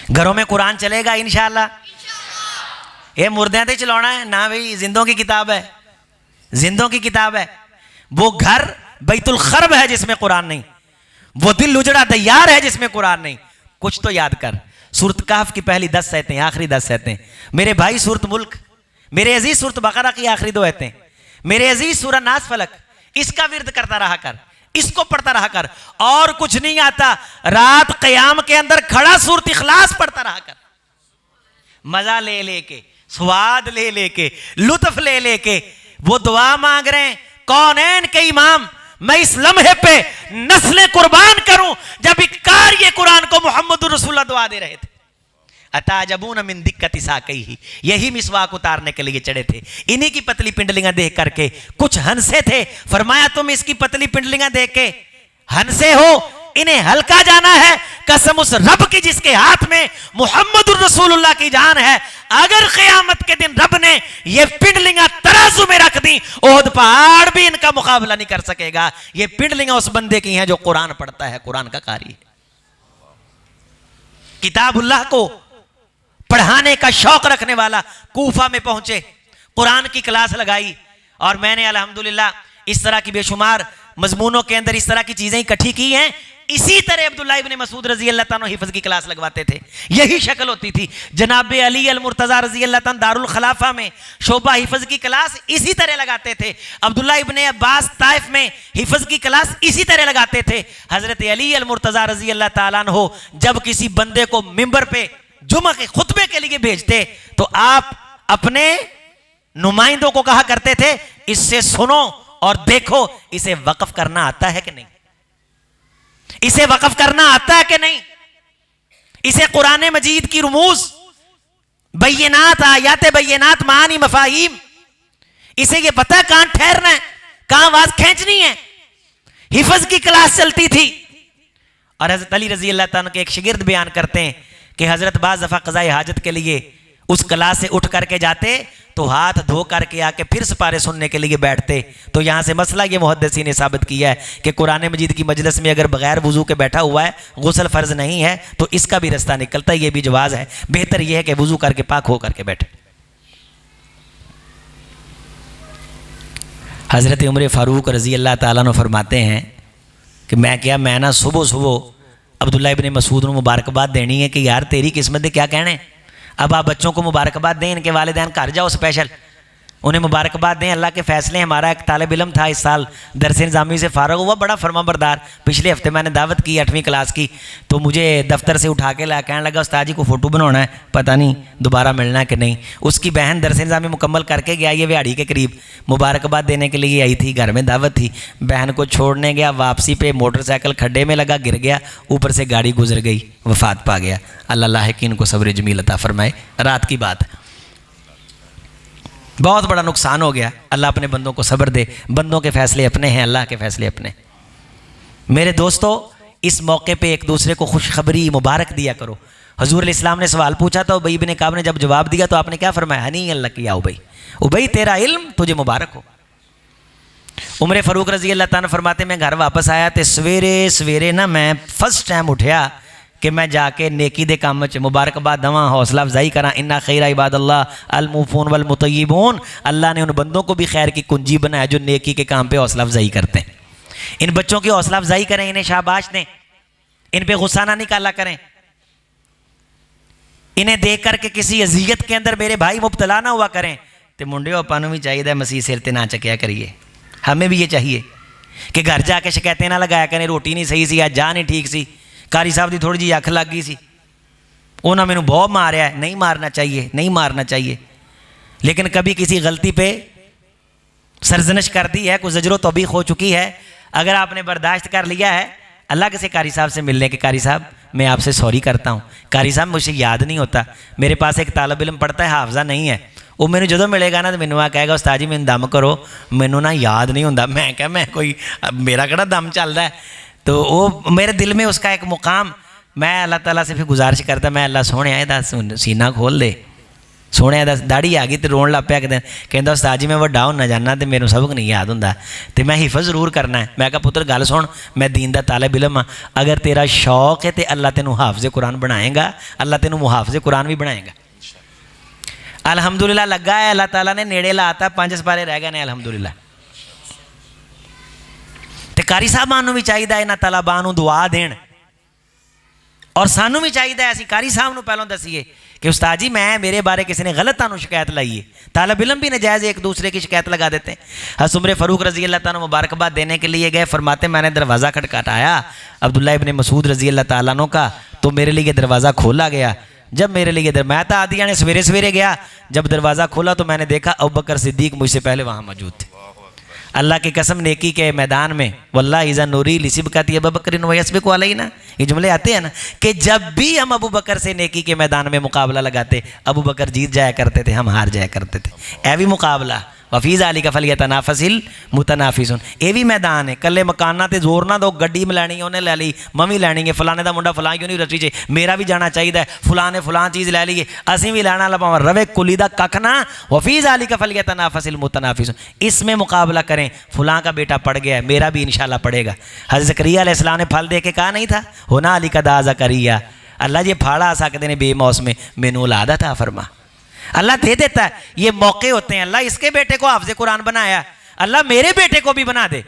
घरों में कुरान चलेगा इंशाल्लाह। ये मुर्दों ते चलाना है ना भाई, जिंदों की किताब है, जिंदों की किताब है। वो घर बैतुल खरब है जिसमें कुरान नहीं, वो दिल उजड़ा तैयार है जिसमें कुरान नहीं। कुछ तो याद कर, सूरत कहफ की पहली 10 आयतें, आखिरी 10 आयतें, मेरे भाई सूरत मुल्क, मेरे अजीज सूरत बकरा की आखिरी 2 आयतें, मेरे अजीज सूरह नास फलक, इसका विर्द करता रहा कर, इसको पढ़ता रहा कर, और कुछ नहीं आता। रात क़याम के अंदर खड़ा सूरत इखलास पढ़ता रहा कर, मजा ले लेके, स्वाद ले लेके, लुत्फ ले लेके। वो दुआ मांग रहे हैं, कौनैन के इमाम, मैं इस लम्हे पे नस्लें कुर्बान करूं जब इक्कार ये कुरान को मोहम्मद रसूलुल्लाह दुआ दे रहे थे। अताजबून मिन दिक्कति साक़ैही, यही मिसवाक उतारने के लिए चढ़े थे। इन्हीं की पतली पिंडलियां देख करके कुछ हंसे थे। फरमाया, तुम इसकी पतली पिंडलियां देख के हंसे हो, इन्हें हल्का जाना है। कसम उस रब की जिसके हाथ में मोहम्मद रसूलुल्लाह की जान है, अगर क़यामत के दिन रब ने ये पिंडलियां तराजू में रख दी, ओहद पहाड़ भी इनका मुकाबला नहीं कर सकेगा। ये पिंडलियां उस बंदे की हैं जो कुरान पढ़ता है, कुरान का कारी है। किताबुल्लाह को पढ़ाने का शौक रखने वाला कूफा में पहुंचे, कुरान की क्लास लगाई, और मैंने अल्हम्दुलिल्लाह इस तरह की बेशुमार मजमूनों के अंदर इस तरह की चीजें इकट्ठी की हैं। इसी तरह अब्दुल्लाह इब्ने मसूद रजी अल्लाह ताला हिफ्ज़ की क्लास लगवाते थे, यही शक्ल होती थी। जनाब अली अल मुर्तज़ा रजी अल्लाह ताला दारुल खलाफा में शोबा हिफ्ज़ की क्लास इसी तरह लगाते थे। अब्दुल्लाह इब्ने अब्बास ताइफ में हिफ्ज़ की क्लास इसी तरह लगाते थे। हज़रत अली अल मुर्तज़ा रजी अल्लाह ताला अन्हो जब किसी बंदे को मिंबर पे जुमा के खुतबे के लिए भेजते, तो आप अपने नुमाइंदों को कहा करते थे, इससे सुनो और देखो इसे वक्फ करना आता है कि नहीं, इसे वक्फ करना आता है कि नहीं, इसे कुरान मजीद की रुमूज बैयनात, आयात बैयनात, मानी मफाहिम, इसे ये पता है कहां ठहरना है, कहां आवाज खींचनी है। हिफ्ज़ की क्लास चलती थी। और हज़रत अली रजी अल्लाह ताला के एक शिगिर्द बयान करते हैं कि हज़रत बाज़ दफ़ा क़ज़ाए हाजत के लिए उस क्लास से उठ करके जाते, तो हाथ धो करके आके फिर सिपारे सुनने के लिए बैठते। तो यहाँ से मसला ये मुहद्दिसीन ने साबित किया है कि कुरान मजीद की मजलिस में अगर बगैर वज़ू के बैठा हुआ है, गुस्ल फ़र्ज़ नहीं है, तो इसका भी रास्ता निकलता है, ये भी जवाज़ है। बेहतर यह है कि वज़ू करके पाक हो करके बैठे। हज़रत उमर फ़ारूक रज़ी अल्लाह ताला अन्हु फरमाते हैं कि मैं ना सुबह सुबह अब्दुल्ला इब्ने मसूद को मुबारकबाद देनी है कि यार तेरी किस्मत दे क्या कहने। अब आप बच्चों को मुबारकबाद दें, इनके वालिदैन घर जाओ स्पेशल, उन्हें मुबारकबाद दें, अल्लाह के फ़ैसले। हमारा एक तालिब इल्म था इस साल दरस निज़ामी से फ़ारग हुआ, बड़ा फरमाबरदार। पिछले हफ्ते मैंने दावत की 8वीं क्लास की, तो मुझे दफ्तर से उठा के ला कहने लगा उस्ताद जी को फ़ोटो बनाना है, पता नहीं दोबारा मिलना है कि नहीं। उसकी बहन दरस निज़ामी मुकम्मल करके गया, ये व्याड़ी के करीब मुबारकबाद देने के लिए आई थी, घर में दावत थी। बहन को छोड़ने गया, वापसी पे मोटरसाइकिल खड्डे में लगा, गिर गया, ऊपर से गाड़ी गुजर गई, वफ़ात पा गया। अल्लाह लाहिकीन को सब्र जमील अता फरमाए। रात की बात है, बहुत बड़ा नुकसान हो गया। अल्लाह अपने बंदों को सब्र दे, बंदों के फ़ैसले अपने हैं, अल्लाह के फ़ैसले अपने। मेरे दोस्तों, इस मौके पे एक दूसरे को खुशखबरी मुबारक दिया करो। हजूर अलैहिस्सलाम ने सवाल पूछा तो उबई बिन काब ने जब जवाब दिया तो आपने क्या फरमाया? हनी अल्लाह किया उबई, उबई तेरा इल्म तुझे मुबारक हो। उमर फ़ारूक रज़ी अल्लाह ताला फरमाते मैं घर वापस आया तो सवेरे सवेरे ना मैं फर्स्ट टाइम उठा कि मैं जाके नेकी दे काम च मुबारकबाद दवा, हौसला अफजाई करा। इन्ना खैरा इबादल्लाह अल मुफ़ून वल मुतय्यिबून, अल्लाह ने उन बंदों को भी खैर की कुंजी बनाया जो नेकी के काम पे हौसला अफजाई करते हैं। इन बच्चों की हौसला अफजाई करें, इन्हें शाबाश दें, इन पे गुस्सा ना निकाला करें। इन्हें देख करके किसी अजियत के अंदर मेरे भाई मुब्तला ना हुआ करें। तो मुंडियों पानू भी चाहिए मसीह सिर ते ना चकिया करिए। हमें भी ये चाहिए कि घर जाके शिकायतें ना लगाया करें, रोटी नहीं सही सी, आज जा नहीं ठीक सी, कारी साहब की थोड़ी जी अख लग गई सी, उन्होंने मैनू बहुत मारिया। नहीं मारना चाहिए, नहीं मारना चाहिए, लेकिन कभी किसी गलती पे सरजनश कर दी है, कुछ ज़जरो तौबीख हो चुकी है, अगर आपने बर्दाश्त कर लिया है, अल्लाह के से कारी साहब से मिलने के, कारी साहब मैं आपसे सॉरी करता हूँ, कारी साहब मुझे याद नहीं होता। मेरे पास एक तालिब इल्म पढ़ता है, हाफजा नहीं है, वो मैंने जो मिलेगा ना तो मैनू आ कहेगा उस्ताद जी मैनू दम करो, मैनू ना याद नहीं होता। मैं क्या, मैं कोई मेरा कड़ा दम चलता है। तो वो मेरे दिल में उसका एक मुकाम, मैं अल्लाह ताला से फिर गुजारिश करता, मैं अल्लाह सोने आए दस सीना खोल दे, सोने दस दाड़ी आ गई तो रोन लग पिया कि कहता उस्ताद जी मैं वड्डा होना जाना तो मेरे सबक नहीं याद होंदा, तो मैं हिफज ज़रूर करना है। मैं कहा पुत्र गल सुन, मैं दीन दा तालिब इल्म हाँ, अगर तेरा शौक है तो अल्लाह तेनू हाफिज़ कुरान बनाएगा, अल्लाह तेनू मुहाफिज़ कुरान भी बनाएगा। अल्हम्दुलिल्लाह लगा है, अल्लाह ताला ने नेड़े लाता, 5 सपारे रह गए ने अल्हम्दुलिल्लाह। तो कारी साहबान भी चाहिए इन्होंने तलबा नूं दुआ देन, और सानू भी चाहिए असी कारी साहब नूं पहलों दसीए कि उस्ताद जी मैं मेरे बारे किसी ने गलत तुहानूं शिकायत लाई है। तालिब इल्म भी नजायज़ एक दूसरे की शिकायत लगा देते हैं। हज़रत उमर फ़ारूक रज़ी अल्लाह ताला मुबारकबाद देने के लिए गए, फरमाते मैंने दरवाज़ा खटखटाया अब्दुल्ला इब्ने मसूद रज़ी अल्लाह ताला अन्हु का, तो मेरे लिए दरवाज़ा खोला गया। जब मेरे लिए मैं तो आदिया ने सवेरे सवेरे गया, जब दरवाज़ा खोला तो मैंने देखा अबू बकर सिद्दीक मुझसे पहले वहाँ मौजूद थे। अल्लाह की कसम नेकी के मैदान में वल्लाह इज़ा नूरी लिसिबकाती अबू बकर वयस्बिकु अलैना, ये जुमले आते हैं ना कि जब भी हम अबू बकर से नेकी के मैदान में मुकाबला लगाते, अबू बकर जीत जाया करते थे, हम हार जाया करते थे। ऐ भी मुकाबला वफ़ीज़ अली का फलियतनाफसिल मुतनाफिसून, ये भी मैदान है। कल्ले मकाना ते जोर ना दो, गड्डी में लैनी उन्हें लै ली, मम्मी लैनी है, फलाने का मुंडा फलां क्यों नहीं रची चे, मेरा भी जाना चाहिए, फलां ने फलां चीज़ लै ली है, असीं भी लैना लपावा रवे कुली दा कख ना, वफ़ीज़ अली का फलियतनाफसिल मुतनाफिसून, इसमें मुकाबला करें। फलां का बेटा पढ़ गया है, मेरा भी इंशाल्लाह पढ़ेगा। हज़रत ज़करिया अलैहिस्सलाम ने फल दे के कहा नहीं था, होना अली का दा ज़करिया, अल्लाह जी फल आ सकते हैं बेमौसमे, मैनू औलाद अता फरमा। अल्लाह दे देता है, ये मौके होते हैं। अल्लाह इसके बेटे को हाफ़िज़ कुरान बनाया, अल्लाह मेरे बेटे को भी बना दे।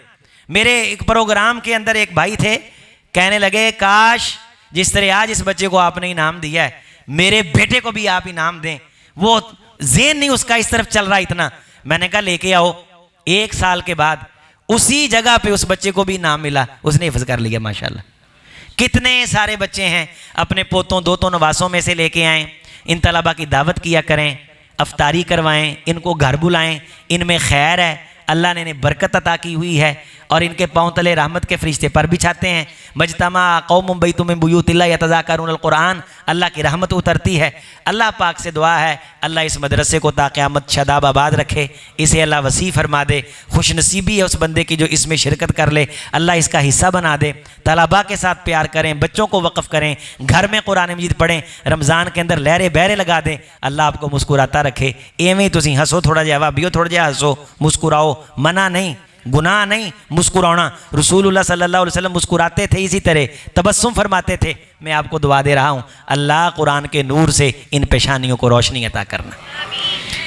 मेरे एक प्रोग्राम के अंदर एक भाई थे, कहने लगे काश जिस तरह आज इस बच्चे को आपने इनाम दिया है, मेरे बेटे को भी आप इनाम दें। वो ज़हन नहीं उसका इस तरफ चल रहा इतना। मैंने कहा लेके आओ। 1 साल के बाद उसी जगह पे उस बच्चे को भी इनाम मिला, उसने हिफ्ज़ कर लिया माशाल्लाह। कितने सारे बच्चे हैं, अपने पोतों दोतों नवासों में से लेके आएँ, इन तलबा की दावत किया करें, अफ्तारी करवाएं, इनको घर बुलाएं, इनमें खैर है, अल्लाह ने इन्हें बरकत अता की हुई है और इनके पाँव तले रहमत के फरिश्ते पर बिछाते हैं। मजतमा कौमुम बैतुम मिन बुयूतिल्लाह यतज़ाकरून अल-कुरान, अल्लाह की रहमत उतरती है। अल्लाह पाक से दुआ है अल्लाह इस मदरसे को ता क़यामत शदाब आबाद रखे, इसे अल्लाह वसी फरमा दे। खुशनसीबी है उस बंदे की जो इसमें शिरकत कर ले, अल्लाह इसका हिस्सा बना दे। तलबा के साथ प्यार करें, बच्चों को वक़फ़ करें, घर में कुरान मजीद पढ़ें, रमज़ान के अंदर लहरे बहरे लगा दें। अल्लाह आपको मुस्कुराता रखे। एवें ही तुसीं हसो, थोड़ा जिहा भाभीओ थोड़ा जिहा हसो, मुस्कुराओ, मना नहीं, गुनाह नहीं मुस्कुराना। रसूलुल्लाह सल्लल्लाहु अलैहि वसल्लम मुस्कुराते थे, इसी तरह तबस्सुम फरमाते थे। मैं आपको दुआ दे रहा हूँ, अल्लाह कुरान के नूर से इन पेशानियों को रोशनी अता करना।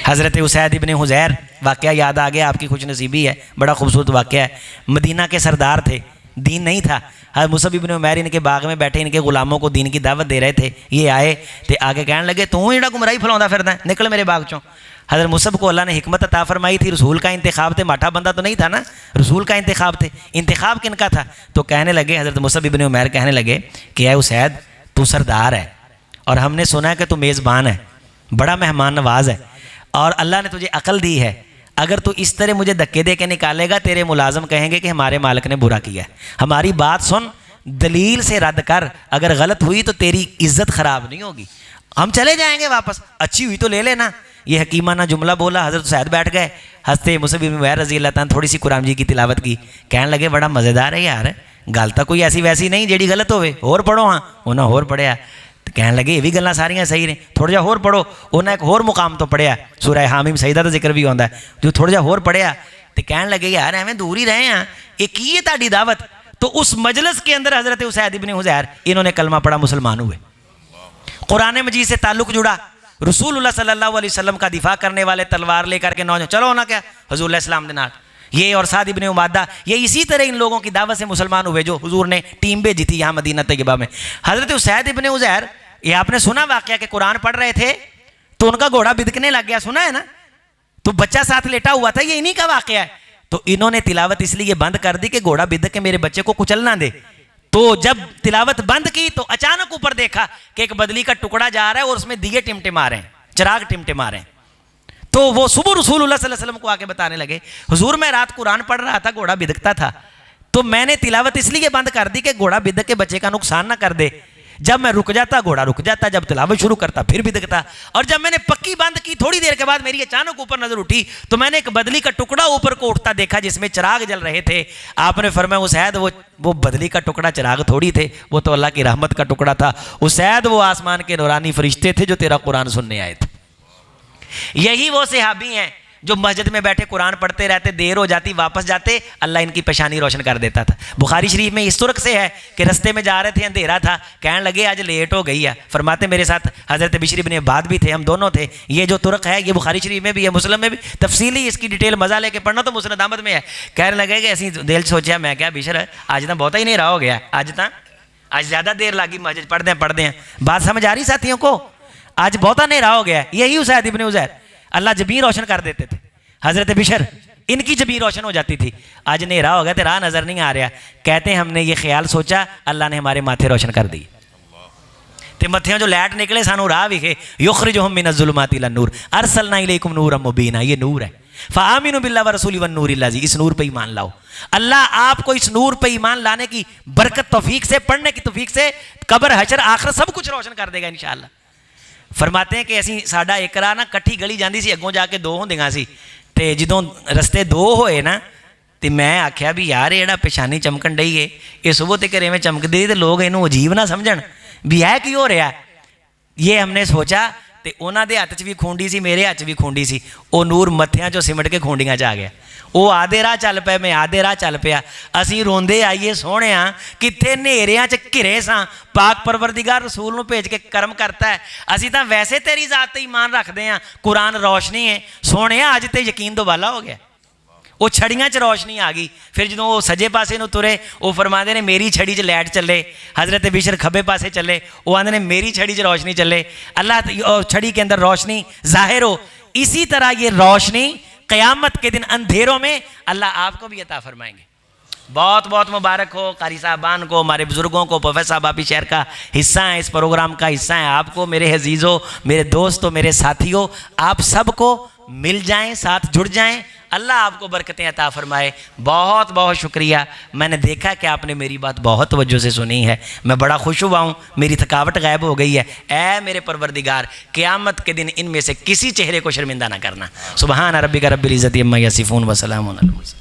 हज़रत उसैद इब्ने हुज़ैर वाक़या याद आ गया, आपकी खुशनसीबी है, बड़ा खूबसूरत वाक़या है। मदीना के सरदार थे, दीन नहीं था। हज़रत मुसअब इब्न उमैर इनके बाग में बैठे इनके गुलामों को दीन की दावत दे रहे थे। ये आए तो आगे कहने लगे तू ही गुमराही फैलाता फिरदा निकल मेरे बाग चों। हज़रत मुसअब को अल्लाह ने हिकमत अता फरमाई थी, रसूल का इंतखाब थे, माठा बंदा तो नहीं था ना, रसूल का इंतखाब थे। इंतखाब किनका था? तो कहने लगे हज़रत मुसअब इब्न उमैर कहने लगे कि ऐ उसैद तू सरदार है और हमने सुना है कि तू मेज़बान है, बड़ा मेहमान नवाज है और अल्लाह ने तुझे अकल दी है। अगर तू इस तरह मुझे धक्के दे के निकालेगा तेरे मुलाजम कहेंगे कि हमारे मालिक ने बुरा किया है। हमारी बात सुन, दलील से रद्द कर, अगर गलत हुई तो तेरी इज्जत ख़राब नहीं होगी, हम चले जाएंगे वापस, अच्छी हुई तो ले लेना। ये हकीमाना जुमला बोला। हज़रत सैद बैठ गए, हंसते मुसअब इब्न उमैर रज़ी अल्लाह ताला थोड़ी सी कुरान जी की तिलावत की, कहने लगे बड़ा मज़ेदार है यार, गल तो कोई ऐसी वैसी नहीं जेड़ी गलत होवे, होर पढ़ो। हाँ उन्हें होर पढ़िया तो कहने लगे ये भी गल्लां सारियां सही ने, थोड़ा जिहा होर पढ़ो। उन्हें एक होर मुकाम तो पढ़िया, सूरह हामीम सजदा का जिक्र भी आता है, जो थोड़ा जिहा होर पढ़िया तो कहने लगे यार एवं दूर ही रहे हैं, ये की है ताड़ी दावत। तो उस मजलिस के अंदर हज़रत उसैद इब्न हुज़ैर इन्होंने कलमा पढ़ा, मुसलमान हुए, कुरान मजीद से ताल्लुक़ जुड़ा, रसूलुल्लाह सल्लल्लाहु अलैहि वसल्लम का दिफा करने वाले तलवार लेकर के नौजवान चलो ना क्या हुज़ूर इस्लाम के नाल, ये और साद इब्न उबादा, ये इसी तरह इन लोगों की दावत से मुसलमान हुए जो हुजूर ने टीम भेजी थी यहाँ मदीना तैयबा में। हज़रत उसैद इब्न हुज़ैर, ये आपने सुना वाक़या कि कुरान पढ़ रहे थे तो उनका घोड़ा बिदकने लग गया, सुना है ना, तो बच्चा साथ लेटा हुआ था, ये इन्हीं का वाक़या है। तो इन्होंने तिलावत इसलिए बंद कर दी कि घोड़ा बिदक के मेरे बच्चे को कुचल ना दे। तो जब तिलावत बंद की तो अचानक ऊपर देखा कि एक बदली का टुकड़ा जा रहा है और उसमें दिए टिमटिमा रहे हैं, चिराग टिमटिमा रहे हैं। तो वो सुबह रसूलुल्लाह सल्लल्लाहु अलैहि वसल्लम को आके बताने लगे हुजूर मैं रात कुरान पढ़ रहा था, घोड़ा बिदकता था, तो मैंने तिलावत इसलिए बंद कर दी कि घोड़ा बिदक के बच्चे का नुकसान ना कर दे। जब मैं रुक जाता घोड़ा रुक जाता, जब तिलावत शुरू करता फिर बिदकता, और जब मैंने पक्की बंद की थोड़ी देर के बाद मेरी अचानक ऊपर नजर उठी तो मैंने एक बदली का टुकड़ा ऊपर को उठता देखा जिसमें चिराग जल रहे थे। आपने फरमाया उसैद वो बदली का टुकड़ा चिराग थोड़ी थे, वो तो अल्लाह की रहमत का टुकड़ा था। उसैद वो आसमान के नूरानी फरिश्ते थे जो तेरा कुरान सुनने आए थे। यही वो सहाबी हैं जो मस्जिद में बैठे कुरान पढ़ते रहते, देर हो जाती वापस जाते, अल्लाह इनकी पेशानी रोशन कर देता था। बुखारी शरीफ में इस तुर्क से है कि रस्ते में जा रहे थे, अंधेरा था, कहने लगे आज लेट हो गई है। फरमाते मेरे साथ हज़रत बिशर इब्न अब्बाद भी थे, हम दोनों थे। ये जो तुर्क है ये बुखारी शरीफ में भी है, मुस्लिम में भी, तफसीली इसकी डिटेल मज़ा लेके पढ़ना तो मुस्नद अहमद में है। कहने लगे कि ऐसी दिल सोचा, मैं क्या बिशर आज तो बहुत ही नहीं रहा हो गया, आज ज़्यादा देर लगी मस्जिद पढ़ते हैं। बात समझ आ रही साथियों को, आज बहुत अंधेरा हो गया। यही उसैद इब्न हुज़ैर, अल्लाह जबीं रोशन कर देते थे। हज़रत बिशर इनकी जबीं रोशन हो जाती थी। आज अंधेरा हो गया तो राह नज़र नहीं आ रहा, कहते हैं हमने ये ख्याल सोचा, अल्लाह ने हमारे माथे रोशन कर दी, तो मत्थियों जो लैट निकले सानू राह विखे, युखरिजुहुम मिनज़्ज़ुलुमाति इलन-नूर अरसलना इलैकुम नूरम मुबीना, ये नूर है। फ़आमिनु बिल्लाहि व रसूलिही वन नूरिल लज़ी, इस नूर पर ईमान लाओ। अल्लाह आपको इस नूर पर ईमान लाने की बरकत तौफीक से, पढ़ने की तौफीक से कब्र हशर आखिरत सब कुछ रोशन कर देगा इंशाअल्लाह। फरमाते हैं कि असी साडा एक राह ना कट्ठी गली जाती सी, अगों जाके दो होंदियां सी, तो जो रस्ते दो होए ना तो मैं आख्या भी यार ये पेशानी चमकन डई है, ये सुबह तक इवें चमकदी तो लोग इनू अजीब ना समझण भी है की हो रहा। ये हमने सोचा तो उन्होंने दे हत्थ च भी खूंडी सी, मेरे हत्थ च भी खूंडी सी, वो नूर मत्थियां चों सिमट के खूंडियां च आ गया। वो आधे राह चल पे, मैं आधे राह चल पिया, असी रोंदे आईए सोहणे कित्थे नेरियां च घिरे सां, पाक परवरदिगार रसूल नूं भेज के करम करता है। असी तां वैसे तेरी जात ते ईमान रखते हैं, कुरान रोशनी है सोहणे, अज ते यकीन दोबाला हो गया। वो छड़ियां च रोशनी आ गई। फिर जो वो सजे पासे नूं तुरे, वो फरमाते ने मेरी छड़ी च लैट चले। हज़रत बिशर खब्बे पासे चले, वो आंदे ने मेरी छड़ी च रोशनी चले। अल्लाह छड़ी के अंदर रोशनी जाहिर हो। इसी तरह ये रोशनी क़यामत के दिन अंधेरों में अल्लाह आपको भी अता फरमाएंगे। बहुत बहुत मुबारक हो कारी साहबान को, हमारे बुज़ुर्गों को, प्रोफेसर साहब आप ही शहर का हिस्सा हैं, इस प्रोग्राम का हिस्सा हैं। आपको मेरे अजीज़ों, मेरे दोस्तों, मेरे साथियों, आप सबको मिल जाएं, साथ जुड़ जाएं, अल्लाह आपको बरकतें अता फरमाए। बहुत बहुत शुक्रिया। मैंने देखा कि आपने मेरी बात बहुत तवज्जो से सुनी है, मैं बड़ा खुश हुआ हूँ, मेरी थकावट गायब हो गई है। ऐ मेरे परवरदिगार, क़यामत के दिन इनमें से किसी चेहरे को शर्मिंदा ना करना। सुबहान रब्बिका रब्बिल इज़्ज़ति अम्मा यसिफून व सलामुन अलल मुरसलीन।